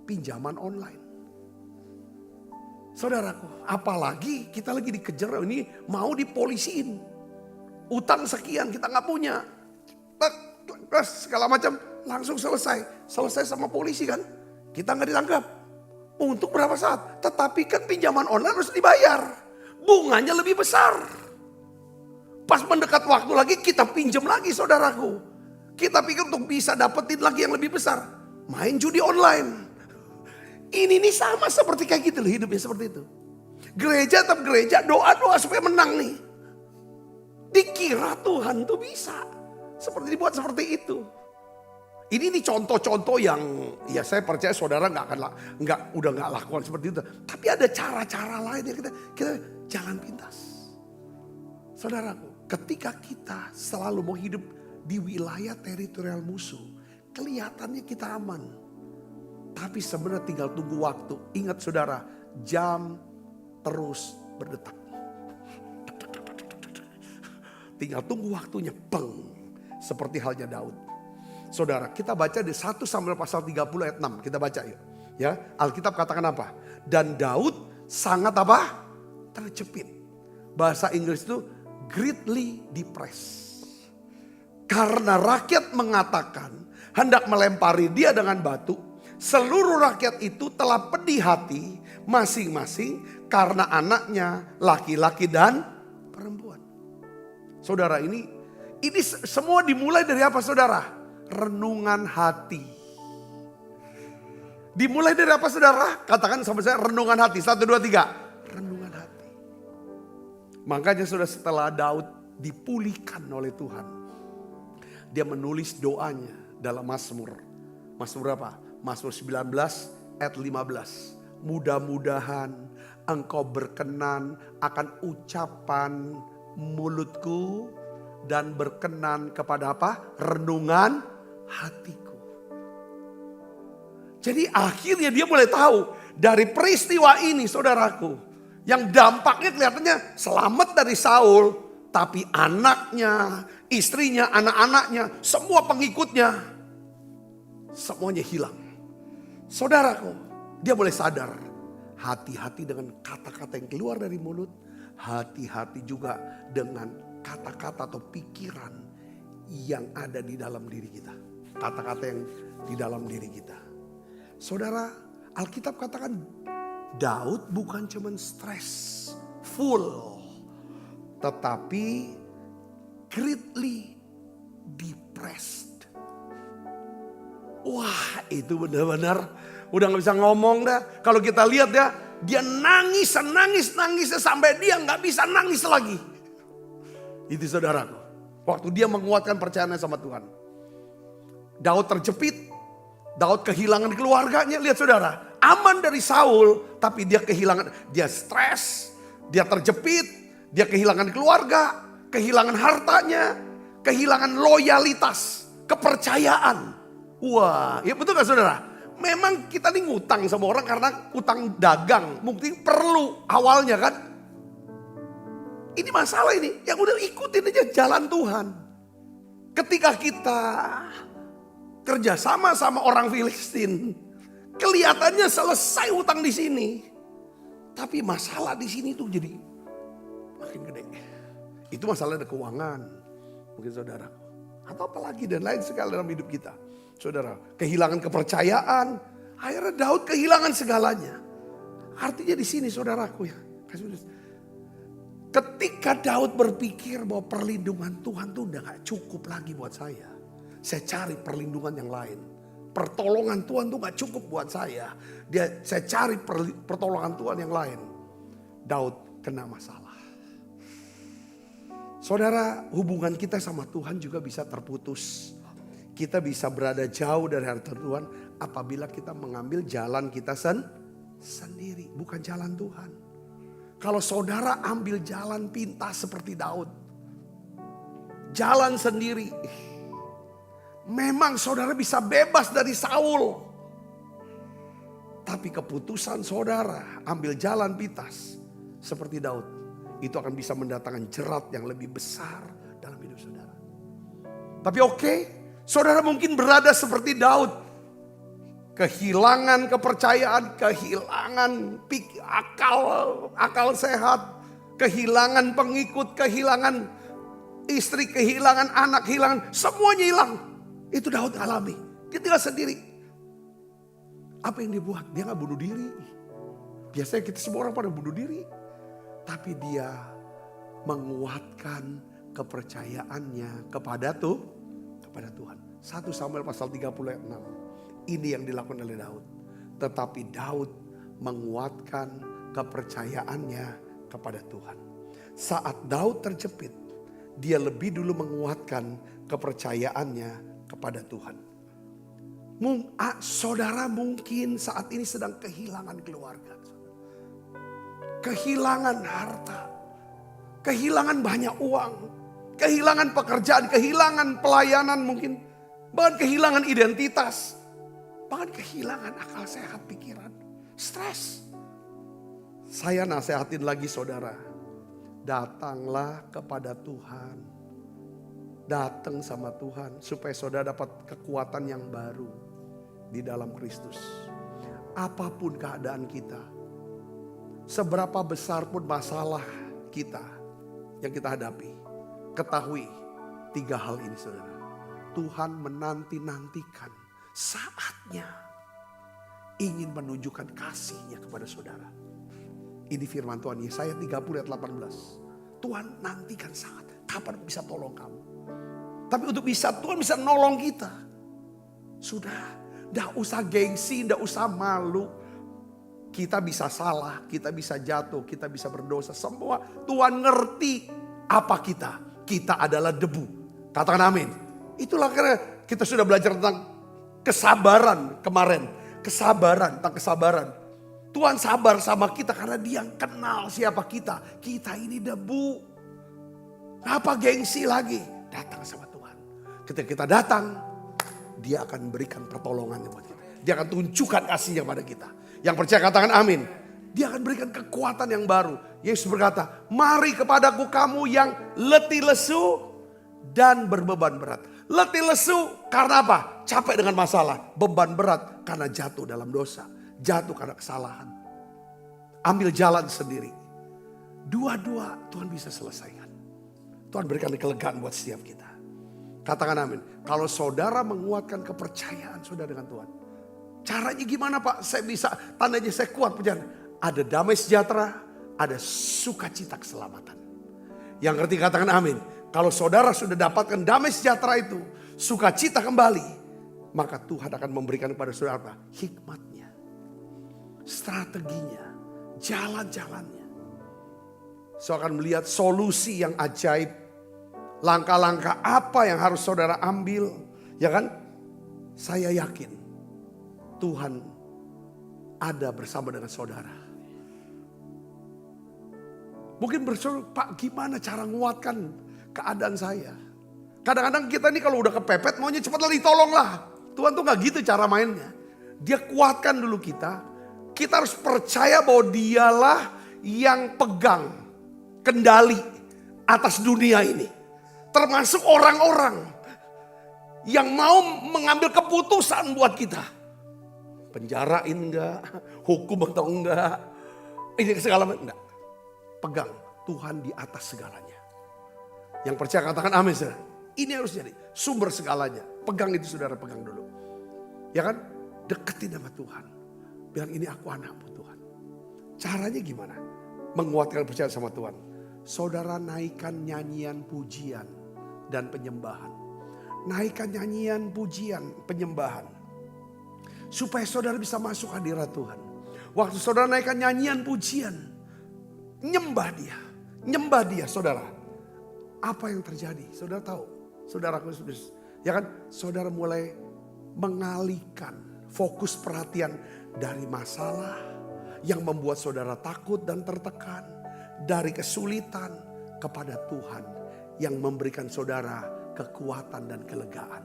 pinjaman online. Saudaraku, apalagi kita lagi dikejar, ini mau dipolisiin. Utang sekian kita gak punya. Terus segala macam langsung selesai. Selesai sama polisi kan. Kita gak ditangkap. Untuk berapa saat? Tetapi kan pinjaman online harus dibayar. Bunganya lebih besar. Pas mendekat waktu lagi kita pinjam lagi saudaraku. Kita pikir untuk bisa dapetin lagi yang lebih besar. Main judi online. Ini sama seperti kayak gitu loh, hidupnya seperti itu. Gereja tetap gereja, doa-doa supaya menang nih. kira Tuhan tuh bisa. Seperti dibuat seperti itu. Ini contoh-contoh yang ya saya percaya saudara udah nggak lakukan seperti itu. Tapi ada cara-cara lain yang kita jangan pintas. Saudaraku, ketika kita selalu mau hidup di wilayah teritorial musuh, kelihatannya kita aman. Tapi sebenarnya tinggal tunggu waktu. Ingat saudara, jam terus berdetak. Tinggal tunggu waktunya, peng. Seperti halnya Daud. Saudara, kita baca di 1 Samuel pasal 30 ayat 6. Kita baca yuk. Ya, Alkitab katakan apa? Dan Daud sangat apa? Terjepit. Bahasa Inggris itu greatly depressed. Karena rakyat mengatakan hendak melempari dia dengan batu. Seluruh rakyat itu telah pedih hati masing-masing karena anaknya laki-laki dan perempuan. Saudara, ini semua dimulai dari apa saudara? Renungan hati. Dimulai dari apa saudara? Katakan sama saya, renungan hati. 1, 2, 3. Renungan hati. Makanya saudara, setelah Daud dipulihkan oleh Tuhan, dia menulis doanya dalam Mazmur. Mazmur apa? Mazmur 19 ayat 15. Mudah-mudahan engkau berkenan akan ucapan mulutku dan berkenan kepada apa? Renungan hatiku. Jadi akhirnya dia mulai tahu dari peristiwa ini saudaraku, yang dampaknya kelihatannya selamat dari Saul, tapi anaknya, istrinya, anak-anaknya, semua pengikutnya, semuanya hilang. Saudaraku, dia mulai sadar, hati-hati dengan kata-kata yang keluar dari mulut, hati-hati juga dengan kata-kata atau pikiran yang ada di dalam diri kita. Kata-kata yang di dalam diri kita. Saudara, Alkitab katakan Daud bukan cuma stressful, tetapi greatly depressed. Wah, itu benar-benar udah gak bisa ngomong dah. Kalau kita lihat ya, dia nangis sampai dia gak bisa nangis lagi. Itu saudaraku, waktu dia menguatkan percayaannya sama Tuhan. Daud terjepit, Daud kehilangan keluarganya. Lihat saudara, aman dari Saul, tapi dia kehilangan, dia stres, dia terjepit, dia kehilangan keluarga, kehilangan hartanya, kehilangan loyalitas, kepercayaan. Wah, ya betul gak saudara? Memang kita nih ngutang sama orang karena utang dagang, mungkin perlu awalnya kan. Ini masalah ini, yang udah ikutin aja jalan Tuhan. Ketika kita kerjasama sama orang Filistin, kelihatannya selesai utang di sini, tapi masalah di sini tuh jadi makin gede. Itu masalah ada keuangan, mungkin saudara, atau apalagi dan lain sekali dalam hidup kita, saudara. Kehilangan kepercayaan, akhirnya Daud kehilangan segalanya. Artinya di sini saudaraku ya, ketika Daud berpikir bahwa perlindungan Tuhan tuh udah gak cukup lagi buat saya. Saya cari perlindungan yang lain. Pertolongan Tuhan tuh gak cukup buat saya. Saya cari pertolongan Tuhan yang lain. Daud kena masalah. Saudara, hubungan kita sama Tuhan juga bisa terputus. Kita bisa berada jauh dari hadirat Tuhan apabila kita mengambil jalan kita sendiri, bukan jalan Tuhan. Kalau saudara ambil jalan pintas seperti Daud, jalan sendiri, memang saudara bisa bebas dari Saul. Tapi keputusan saudara ambil jalan pintas seperti Daud, itu akan bisa mendatangkan jerat yang lebih besar dalam hidup saudara. Tapi oke, saudara mungkin berada seperti Daud. Kehilangan kepercayaan, kehilangan akal sehat, kehilangan pengikut, kehilangan istri, kehilangan anak, semuanya hilang. Itu Daud alami. Dia tinggal sendiri. Apa yang dia buat? Dia gak bunuh diri. Biasanya kita semua orang pada bunuh diri. Tapi dia menguatkan kepercayaannya kepada Tuhan. 1 Samuel pasal 30 ayat 6. Ini yang dilakukan oleh Daud. Tetapi Daud menguatkan kepercayaannya kepada Tuhan. Saat Daud terjepit, dia lebih dulu menguatkan kepercayaannya kepada Tuhan. Saudara mungkin saat ini sedang kehilangan keluarga. Kehilangan harta. Kehilangan banyak uang. Kehilangan pekerjaan, kehilangan pelayanan mungkin. Bahkan kehilangan identitas. Bahkan kehilangan akal sehat pikiran. Stres. Saya nasihatin lagi saudara. Datanglah kepada Tuhan. Datang sama Tuhan supaya saudara dapat kekuatan yang baru di dalam Kristus. Apapun keadaan kita, seberapa besar pun masalah kita yang kita hadapi, ketahui 3 hal ini saudara. Tuhan menanti-nantikan saatnya ingin menunjukkan kasih-Nya kepada saudara. Ini firman Tuhan Yesaya 30 ayat 18. Tuhan nantikan saat kapan bisa tolong kamu. Tapi untuk Tuhan bisa nolong kita. Sudah, tidak usah gengsi, tidak usah malu. Kita bisa salah, kita bisa jatuh, kita bisa berdosa. Semua Tuhan ngerti apa kita. Kita adalah debu. Katakan amin. Itulah karena kita sudah belajar tentang kesabaran kemarin. Tentang kesabaran. Tuhan sabar sama kita karena Dia kenal siapa kita. Kita ini debu. Apa gengsi lagi? Datang sama Tuhan. Ketika kita datang, Dia akan berikan pertolongannya buat kita. Dia akan tunjukkan kasihnya pada kita. Yang percaya katakan amin. Dia akan berikan kekuatan yang baru. Yesus berkata, mari kepadaku kamu yang letih lesu dan berbeban berat. Letih lesu karena apa? Capek dengan masalah. Beban berat karena jatuh dalam dosa. Jatuh karena kesalahan. Ambil jalan sendiri. Dua-dua Tuhan bisa selesaikan. Tuhan berikan kelegaan buat setiap kita. Katakan amin. Kalau saudara menguatkan kepercayaan saudara dengan Tuhan. Caranya gimana Pak? Saya bisa, tandanya saya kuat percaya. Ada damai sejahtera, ada sukacita keselamatan. Yang ngerti katakan amin. Kalau saudara sudah dapatkan damai sejahtera itu, sukacita kembali. Maka Tuhan akan memberikan kepada saudara apa? Hikmatnya, strateginya, jalan-jalannya. Saya akan melihat solusi yang ajaib. Langkah-langkah apa yang harus saudara ambil, ya kan? Saya yakin Tuhan ada bersama dengan saudara. Mungkin bersoal, Pak gimana cara menguatkan keadaan saya? Kadang-kadang kita ini kalau udah kepepet maunya cepat lari tolonglah. Tuhan tuh gak gitu cara mainnya. Dia kuatkan dulu kita. Kita harus percaya bahwa Dialah yang pegang kendali atas dunia ini. Termasuk orang-orang yang mau mengambil keputusan buat kita. Penjarain enggak, hukum atau enggak. Ini segala macam enggak. Pegang Tuhan di atas segalanya. Yang percaya katakan amin saudara. Ini harus jadi sumber segalanya. Pegang itu saudara, pegang dulu. Ya kan? Deketin sama Tuhan. Bilang ini aku anakmu Tuhan. Caranya gimana? Menguatkan percaya sama Tuhan. Saudara naikkan nyanyian pujian dan penyembahan. Naikkan nyanyian pujian penyembahan. Supaya saudara bisa masuk hadirat Tuhan. Waktu saudara naikkan nyanyian pujian. Nyembah dia. Nyembah dia saudara. Apa yang terjadi? Saudara tahu. Saudara ya kan? Saudara mulai mengalihkan fokus perhatian dari masalah yang membuat saudara takut dan tertekan. Dari kesulitan kepada Tuhan yang memberikan saudara kekuatan dan kelegaan.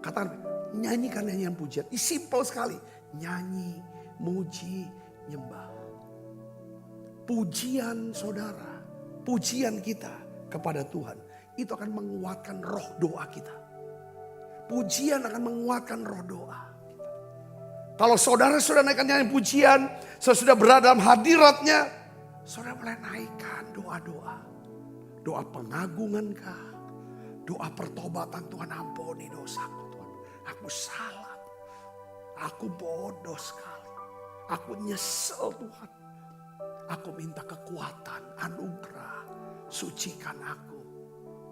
Katakan, nyanyikan nyanyian pujian. Ini simple sekali. Nyanyi, muji, nyembah. Pujian saudara, pujian kita kepada Tuhan. Itu akan menguatkan roh doa kita. Pujian akan menguatkan roh doa. Kalau saudara sudah naikkan nyanyian pujian, sudah berada dalam hadiratnya, saudara mulai naikkan doa-doa. Doa pengagungan kah? Doa pertobatan, Tuhan ampuni dosaku Tuhan. Aku salah. Aku bodoh sekali. Aku nyesel Tuhan. Aku minta kekuatan, anugerah. Sucikan aku.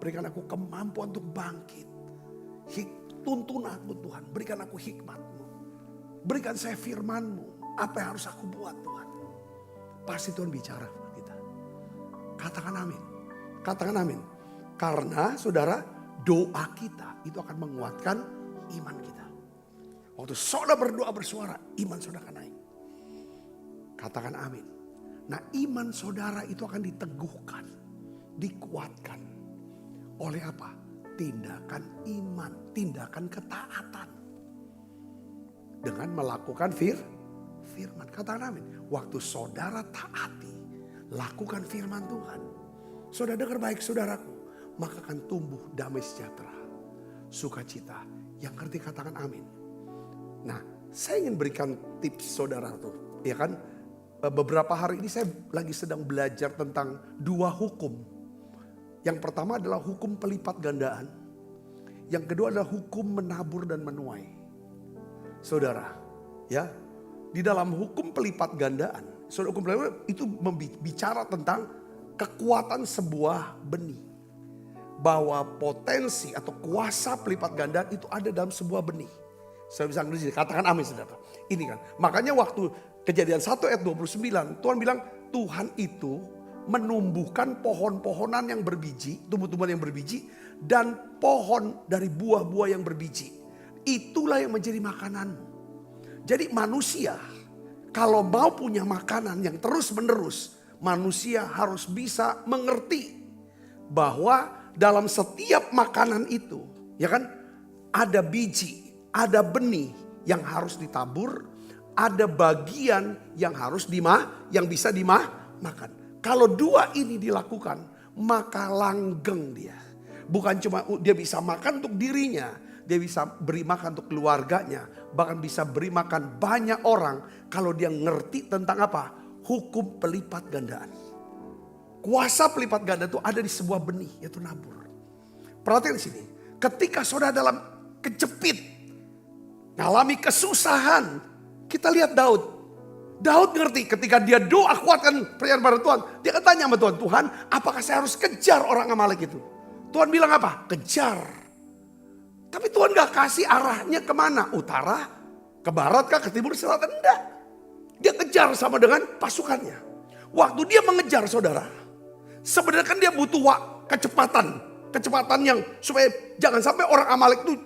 Berikan aku kemampuan untuk bangkit. Tuntun aku Tuhan. Berikan aku hikmat-Mu. Berikan saya firman-Mu. Apa yang harus aku buat Tuhan. Pasti Tuhan bicara kepada kita. Katakan amin. Katakan amin. Karena saudara, doa kita itu akan menguatkan iman kita. Waktu saudara berdoa bersuara, iman saudara akan naik. Katakan amin. Nah, iman saudara itu akan diteguhkan, dikuatkan. Oleh apa? Tindakan iman, tindakan ketaatan. Dengan melakukan firman. Katakan amin. Waktu saudara taati, lakukan firman Tuhan. Saudara dengar baik saudaraku, maka akan tumbuh damai sejahtera, sukacita. Yang ngerti katakan amin. Nah, saya ingin berikan tips saudara tuh, ya kan? Beberapa hari ini saya lagi sedang belajar tentang 2 hukum. Yang pertama adalah hukum pelipat gandaan. Yang kedua adalah hukum menabur dan menuai. Saudara, ya, di dalam hukum pelipat gandaan, saudara, hukum pelipat gandaan itu bicara tentang kekuatan sebuah benih. Bahwa potensi atau kuasa pelipat gandaan itu ada dalam sebuah benih. Saya bisa ngerti, katakan amin saudara. Ini kan, makanya waktu Kejadian 1 ayat 29, Tuhan bilang Tuhan itu menumbuhkan pohon-pohonan yang berbiji, tumbuh-tumbuhan yang berbiji, dan pohon dari buah-buah yang berbiji. Itulah yang menjadi makananmu. Jadi manusia kalau mau punya makanan yang terus-menerus, manusia harus bisa mengerti bahwa dalam setiap makanan itu, ya kan, ada biji, ada benih yang harus ditabur, ada bagian yang harus yang bisa dimakan. Kalau 2 ini dilakukan, maka langgeng dia. Bukan cuma dia bisa makan untuk dirinya, dia bisa beri makan untuk keluarganya, bahkan bisa beri makan banyak orang kalau dia ngerti tentang apa? Hukum pelipat gandaan. Kuasa pelipat ganda itu ada di sebuah benih, yaitu nabur. Perhatian di sini, ketika saudara dalam kejepit, ngalami kesusahan, kita lihat Daud. Daud ngerti ketika dia doa kuatkan percaya pada Tuhan. Dia akan tanya sama Tuhan, Tuhan apakah saya harus kejar orang Amalek itu? Tuhan bilang apa? Kejar. Tapi Tuhan gak kasih arahnya kemana? Utara, ke barat kah, ke timur, selatan? Enggak. Dia kejar sama dengan pasukannya. Waktu dia mengejar saudara, sebenarnya kan dia butuh kecepatan. Kecepatan yang supaya jangan sampai orang Amalek itu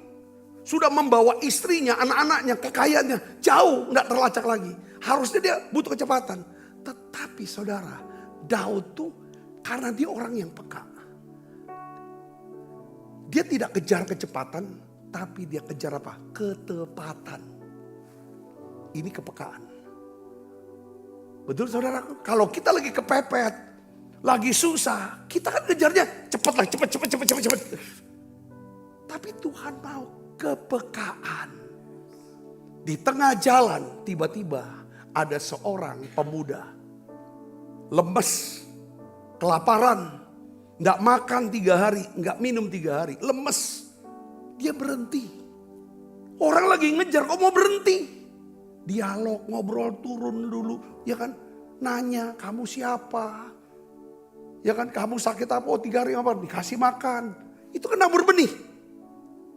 sudah membawa istrinya, anak-anaknya, kekayaannya jauh, nggak terlacak lagi. Harusnya dia butuh kecepatan. Tetapi saudara, Daud tuh karena dia orang yang peka. Dia tidak kejar kecepatan, tapi dia kejar apa? Ketepatan. Ini kepekaan. Betul saudara? Kalau kita lagi kepepet, lagi susah, kita kan kejarnya cepat lah, cepat. Tapi Tuhan mau kepekaan. Di tengah jalan tiba-tiba ada seorang pemuda lemes, kelaparan, nggak makan 3 hari, nggak minum 3 hari, lemes. Dia berhenti. Orang lagi ngejar, kok mau berhenti? Dialog, ngobrol, turun dulu, ya kan? Nanya, kamu siapa? Ya kan, kamu sakit apa? 3 hari apa? Dikasih makan. Itu kan nabur benih.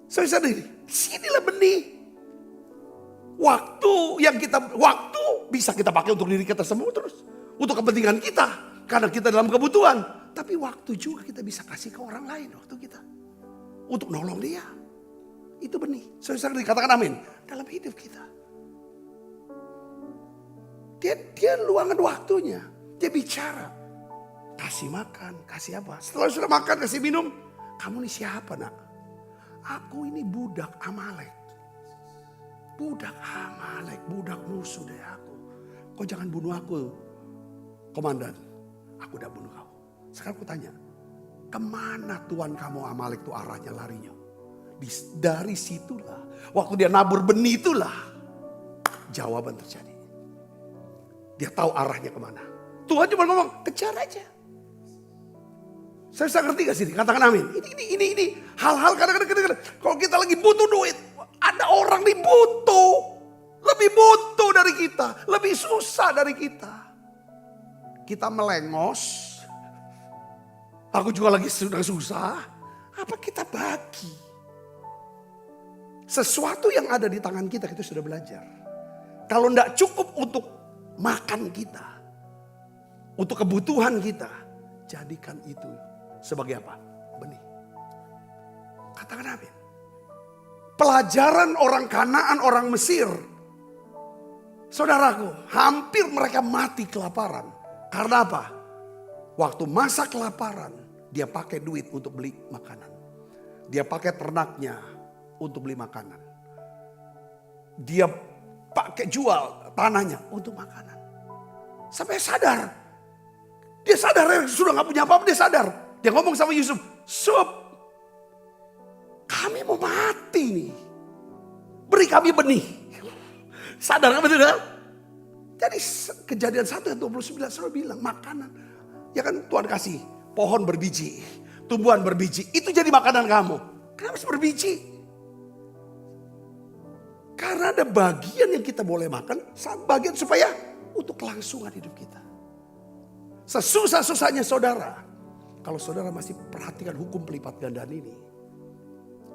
Saya sadari, sinilah benih. Waktu bisa kita pakai untuk diri kita semua terus. Untuk kepentingan kita. Karena kita dalam kebutuhan. Tapi waktu juga kita bisa kasih ke orang lain waktu kita. Untuk nolong dia. Itu benih. Saya sadari, katakan amin. Dalam hidup kita. Dia luangkan waktunya. Dia bicara. Kasih makan, kasih apa. Setelah sudah makan, kasih minum. Kamu ini siapa nak? Aku ini budak Amalek. Budak Amalek, budak musuh dari aku. Kau jangan bunuh aku, komandan. Aku udah bunuh kau. Sekarang aku tanya, kemana Tuhan kamu Amalek itu arahnya larinya? Dari situlah, waktu dia nabur benih itulah, jawaban terjadi. Dia tahu arahnya kemana. Tuhan cuma ngomong, kejar aja. Saya bisa ngerti gak sih? Katakan amin. Ini hal-hal kadang-kadang kalau kita lagi butuh duit, ada orang nih butuh, lebih butuh dari kita, lebih susah dari kita. Kita melengos. Aku juga lagi sudah susah. Apa kita bagi? Sesuatu yang ada di tangan kita sudah belajar. Kalau enggak cukup untuk makan kita, untuk kebutuhan kita, jadikan itu sebagai apa? Benih. Katakan amin. Pelajaran orang Kanaan, orang Mesir. Saudaraku, hampir mereka mati kelaparan. Karena apa? Waktu masa kelaparan, dia pakai duit untuk beli makanan. Dia pakai ternaknya untuk beli makanan. Dia pakai jual tanahnya untuk makanan. Sampai sadar. Dia sadar sudah gak punya apa-apa, dia sadar. Dia ngomong sama Yusuf, "Sup, kami mau mati nih. Beri kami benih." Sadar kan betul kan? Jadi Kejadian 1 ayat 29 selalu bilang makanan. Ya kan Tuhan kasih pohon berbiji, tumbuhan berbiji. Itu jadi makanan kamu. Kenapa harus berbiji? Karena ada bagian yang kita boleh makan, bagian supaya untuk kelangsungan hidup kita. Sesusah-susahnya saudara, kalau saudara masih perhatikan hukum pelipat gandaan ini,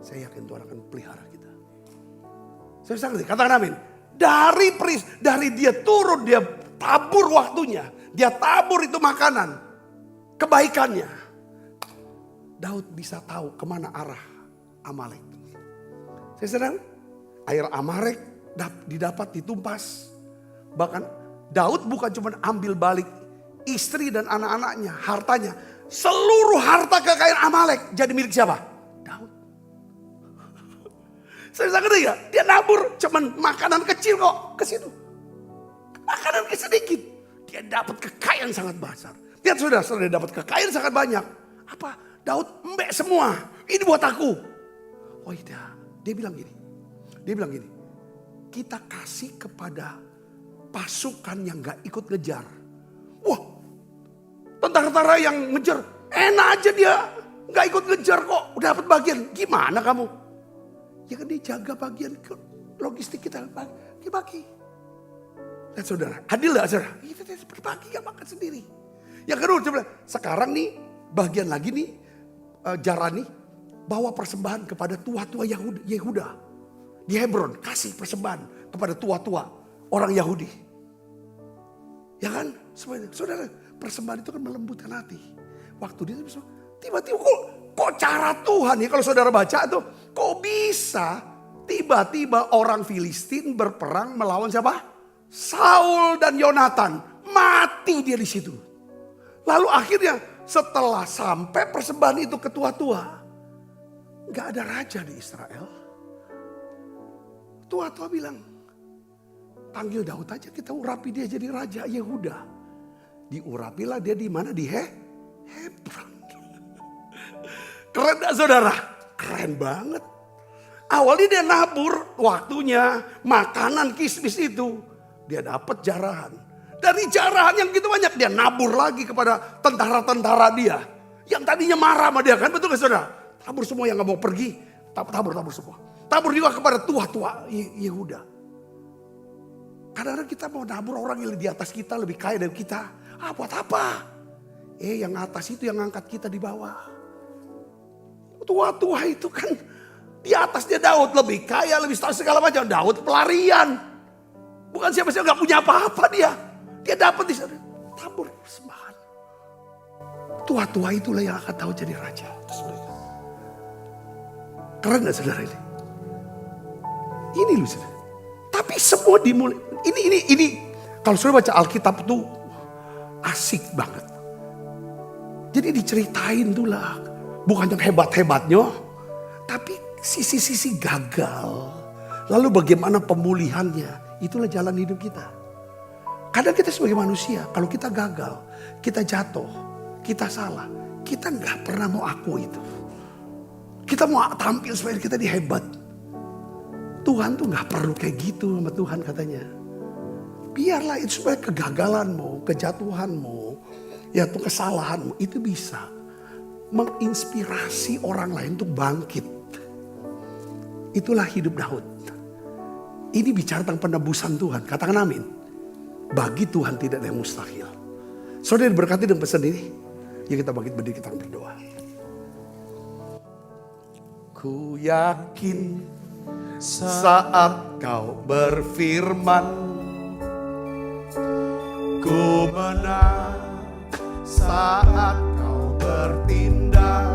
saya yakin Tuhan akan pelihara kita. Saya bisa ngerti, katakan amin. Dari dia turun, dia tabur waktunya, dia tabur itu makanan, kebaikannya. Daud bisa tahu kemana arah Amalek. Saya sedang air Amalek didapat ditumpas. Bahkan Daud bukan cuma ambil balik istri dan anak-anaknya, hartanya. Seluruh harta kekayaan Amalek jadi milik siapa? Daud. Saya bisa ngerti gak? Dia nabur cuman makanan kecil kok ke situ. Makanan sedikit. Dia dapat kekayaan sangat besar. Lihat sudah dia dapat kekayaan sangat banyak. Apa? Daud embek semua. Ini buat aku. Oh tidak. Dia bilang gini. Kita kasih kepada pasukan yang gak ikut ngejar. Wah, tentara-tentara yang ngejar, enak aja dia gak ikut ngejar kok, udah dapat bagian. Gimana kamu? Ya kan dia jaga bagian logistik kita, bagi-bagi. Lihat saudara, adil gak saudara? Kita berbagi, gak makan sendiri. Yang kedua, coba sekarang nih, bagian lagi nih, Jarani bawa persembahan kepada tua-tua Yehuda. Di Hebron, kasih persembahan kepada tua-tua orang Yahudi. Ya kan? Saudara, persembahan itu kan melembutkan hati. Waktu dia tiba-tiba kok cara Tuhan ya, kalau saudara baca tuh, kok bisa tiba-tiba orang Filistin berperang melawan siapa? Saul dan Yonatan. Mati dia di situ. Lalu akhirnya setelah sampai persembahan itu ke tua-tua, gak ada raja di Israel. Tua-tua bilang, panggil Daud aja, kita urapi dia jadi raja Yehuda. Diurapilah dia di mana? Di Hebron. Keren gak saudara? Keren banget. Awalnya dia nabur waktunya, makanan kismis itu. Dia dapat jarahan. Dari jarahan yang gitu banyak, dia nabur lagi kepada tentara-tentara dia. Yang tadinya marah sama dia, kan betul gak saudara? Tabur semua yang gak mau pergi, tabur semua. Tabur juga kepada tua-tua Yehuda. Kadang-kadang kita mau nabur orang yang di atas kita, lebih kaya dari kita. Buat apa? Yang atas itu yang ngangkat kita di bawah. Tua-tua itu kan di atasnya Daud lebih kaya, lebih tahu segala macam. Daud pelarian. Bukan siapa-siapa, gak punya apa-apa dia. Dia dapat di sana. Tabur persembahan. Tua-tua itulah yang akan tahu jadi raja. Keren gak saudara ini? Ini loh saudara. Tapi semua dimulai. Ini. Kalau saudara baca Alkitab tuh asik banget. Jadi diceritain tuh lah. Bukan yang hebat-hebatnya. Tapi sisi-sisi gagal. Lalu bagaimana pemulihannya. Itulah jalan hidup kita. Kadang kita sebagai manusia. Kalau kita gagal. Kita jatuh. Kita salah. Kita gak pernah mau aku itu. Kita mau tampil supaya kita dihebat. Tuhan tuh gak perlu kayak gitu sama Tuhan katanya. Biarlah itu supaya kegagalanmu, kejatuhanmu, ya tuh kesalahanmu itu bisa menginspirasi orang lain untuk bangkit. Itulah hidup Daud. Ini bicara tentang penebusan Tuhan. Katakan amin. Bagi Tuhan tidak ada yang mustahil. Saudara diberkati dengan pesan ini. Yuk kita bangkit berdiri, kita berdoa. Ku yakin saat kau berfirman, ku menang saat kau bertindak.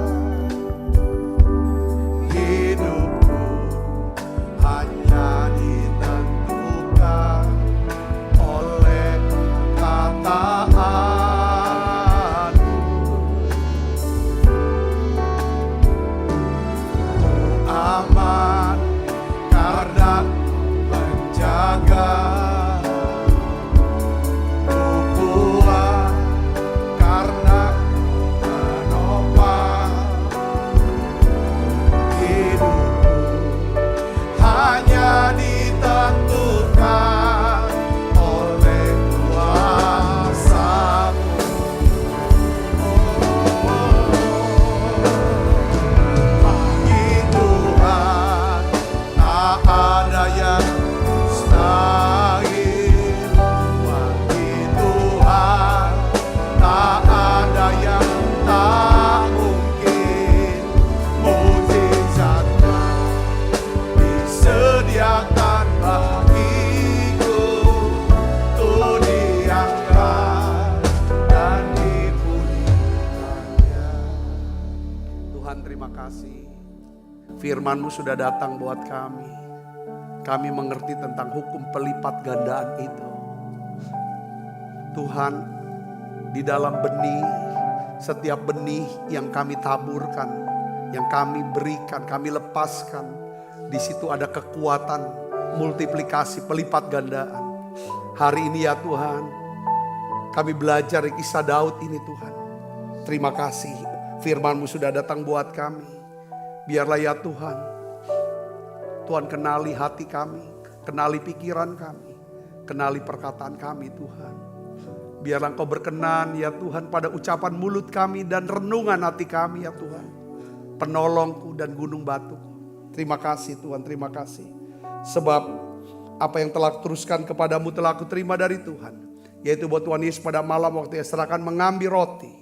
Tuhan terima kasih. Firman-Mu sudah datang buat kami. Kami mengerti tentang hukum pelipat gandaan itu. Tuhan, di dalam benih, setiap benih yang kami taburkan, yang kami berikan, kami lepaskan, di situ ada kekuatan multiplikasi pelipat gandaan. Hari ini ya Tuhan, kami belajar kisah Daud ini Tuhan. Terima kasih, firman-Mu sudah datang buat kami. Biarlah ya Tuhan, Tuhan kenali hati kami, kenali pikiran kami, kenali perkataan kami Tuhan. Biarlah Engkau berkenan ya Tuhan pada ucapan mulut kami dan renungan hati kami ya Tuhan. Penolongku dan gunung batuku. Terima kasih Tuhan, terima kasih. Sebab apa yang telah teruskan kepadamu telah aku terima dari Tuhan. Yaitu buat Tuhan Yesus pada malam waktu ia serahkan mengambil roti.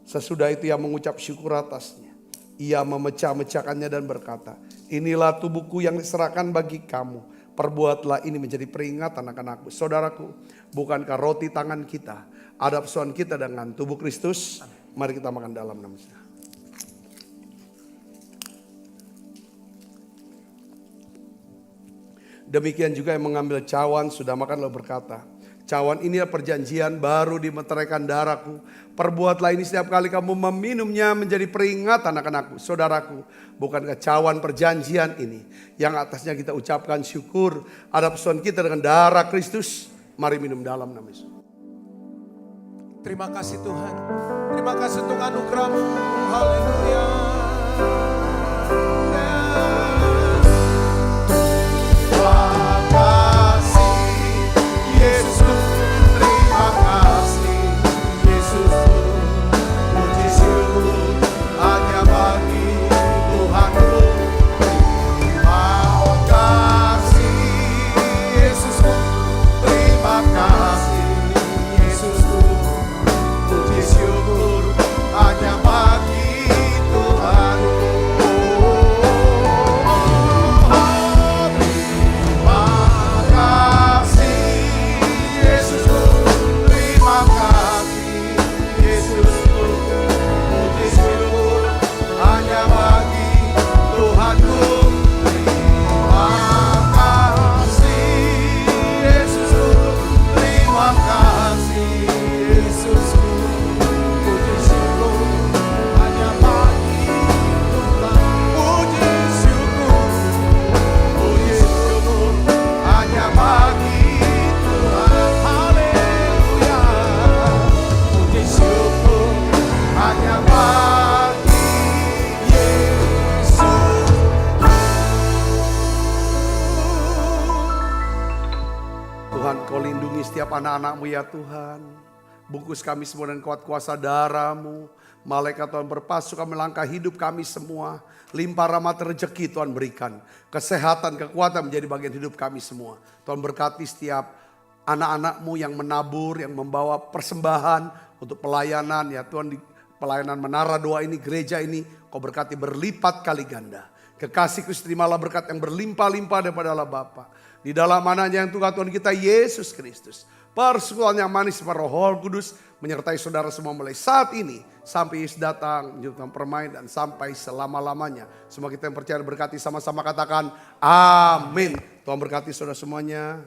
Sesudah itu ia mengucap syukur atasnya. Ia memecah-mecahkannya dan berkata, inilah tubuhku yang diserahkan bagi kamu. Perbuatlah ini menjadi peringatan akan aku. Saudaraku, bukankah roti tangan kita ada persoalan kita dengan tubuh Kristus? Mari kita makan dalam namanya. Demikian juga yang mengambil cawan sudah makan lalu berkata, cawan ini adalah perjanjian baru dimeteraikan darahku. Perbuatlah ini setiap kali kamu meminumnya menjadi peringatan akan aku. Saudaraku, bukankah cawan perjanjian ini yang atasnya kita ucapkan syukur ada persoalan kita dengan darah Kristus? Mari minum dalam nama Yesus. Terima kasih Tuhan. Terima kasih untuk anugerah-Mu. Haleluya. Anak-anak-Mu ya Tuhan, bungkus kami semua dengan kuat kuasa darah-Mu. Malaikat Tuhan berpasukan melangkah hidup kami semua. Limpah rahmat rezeki Tuhan berikan. Kesehatan, kekuatan menjadi bagian hidup kami semua. Tuhan berkati setiap anak-anak-Mu yang menabur, yang membawa persembahan untuk pelayanan ya Tuhan. Di pelayanan menara doa ini, gereja ini, Kau berkati berlipat kali ganda. Kekasih Kristus terimalah berkat yang berlimpah-limpah daripada Allah Bapa. Di dalam mananya yang Tuhan kita Yesus Kristus. Persekutuan yang manis Roh Kudus menyertai saudara semua mulai saat ini sampai Yesus datang menyertai permain dan sampai selama-lamanya. Semua kita yang percaya berkati sama-sama katakan amin. Tuhan berkati saudara semuanya.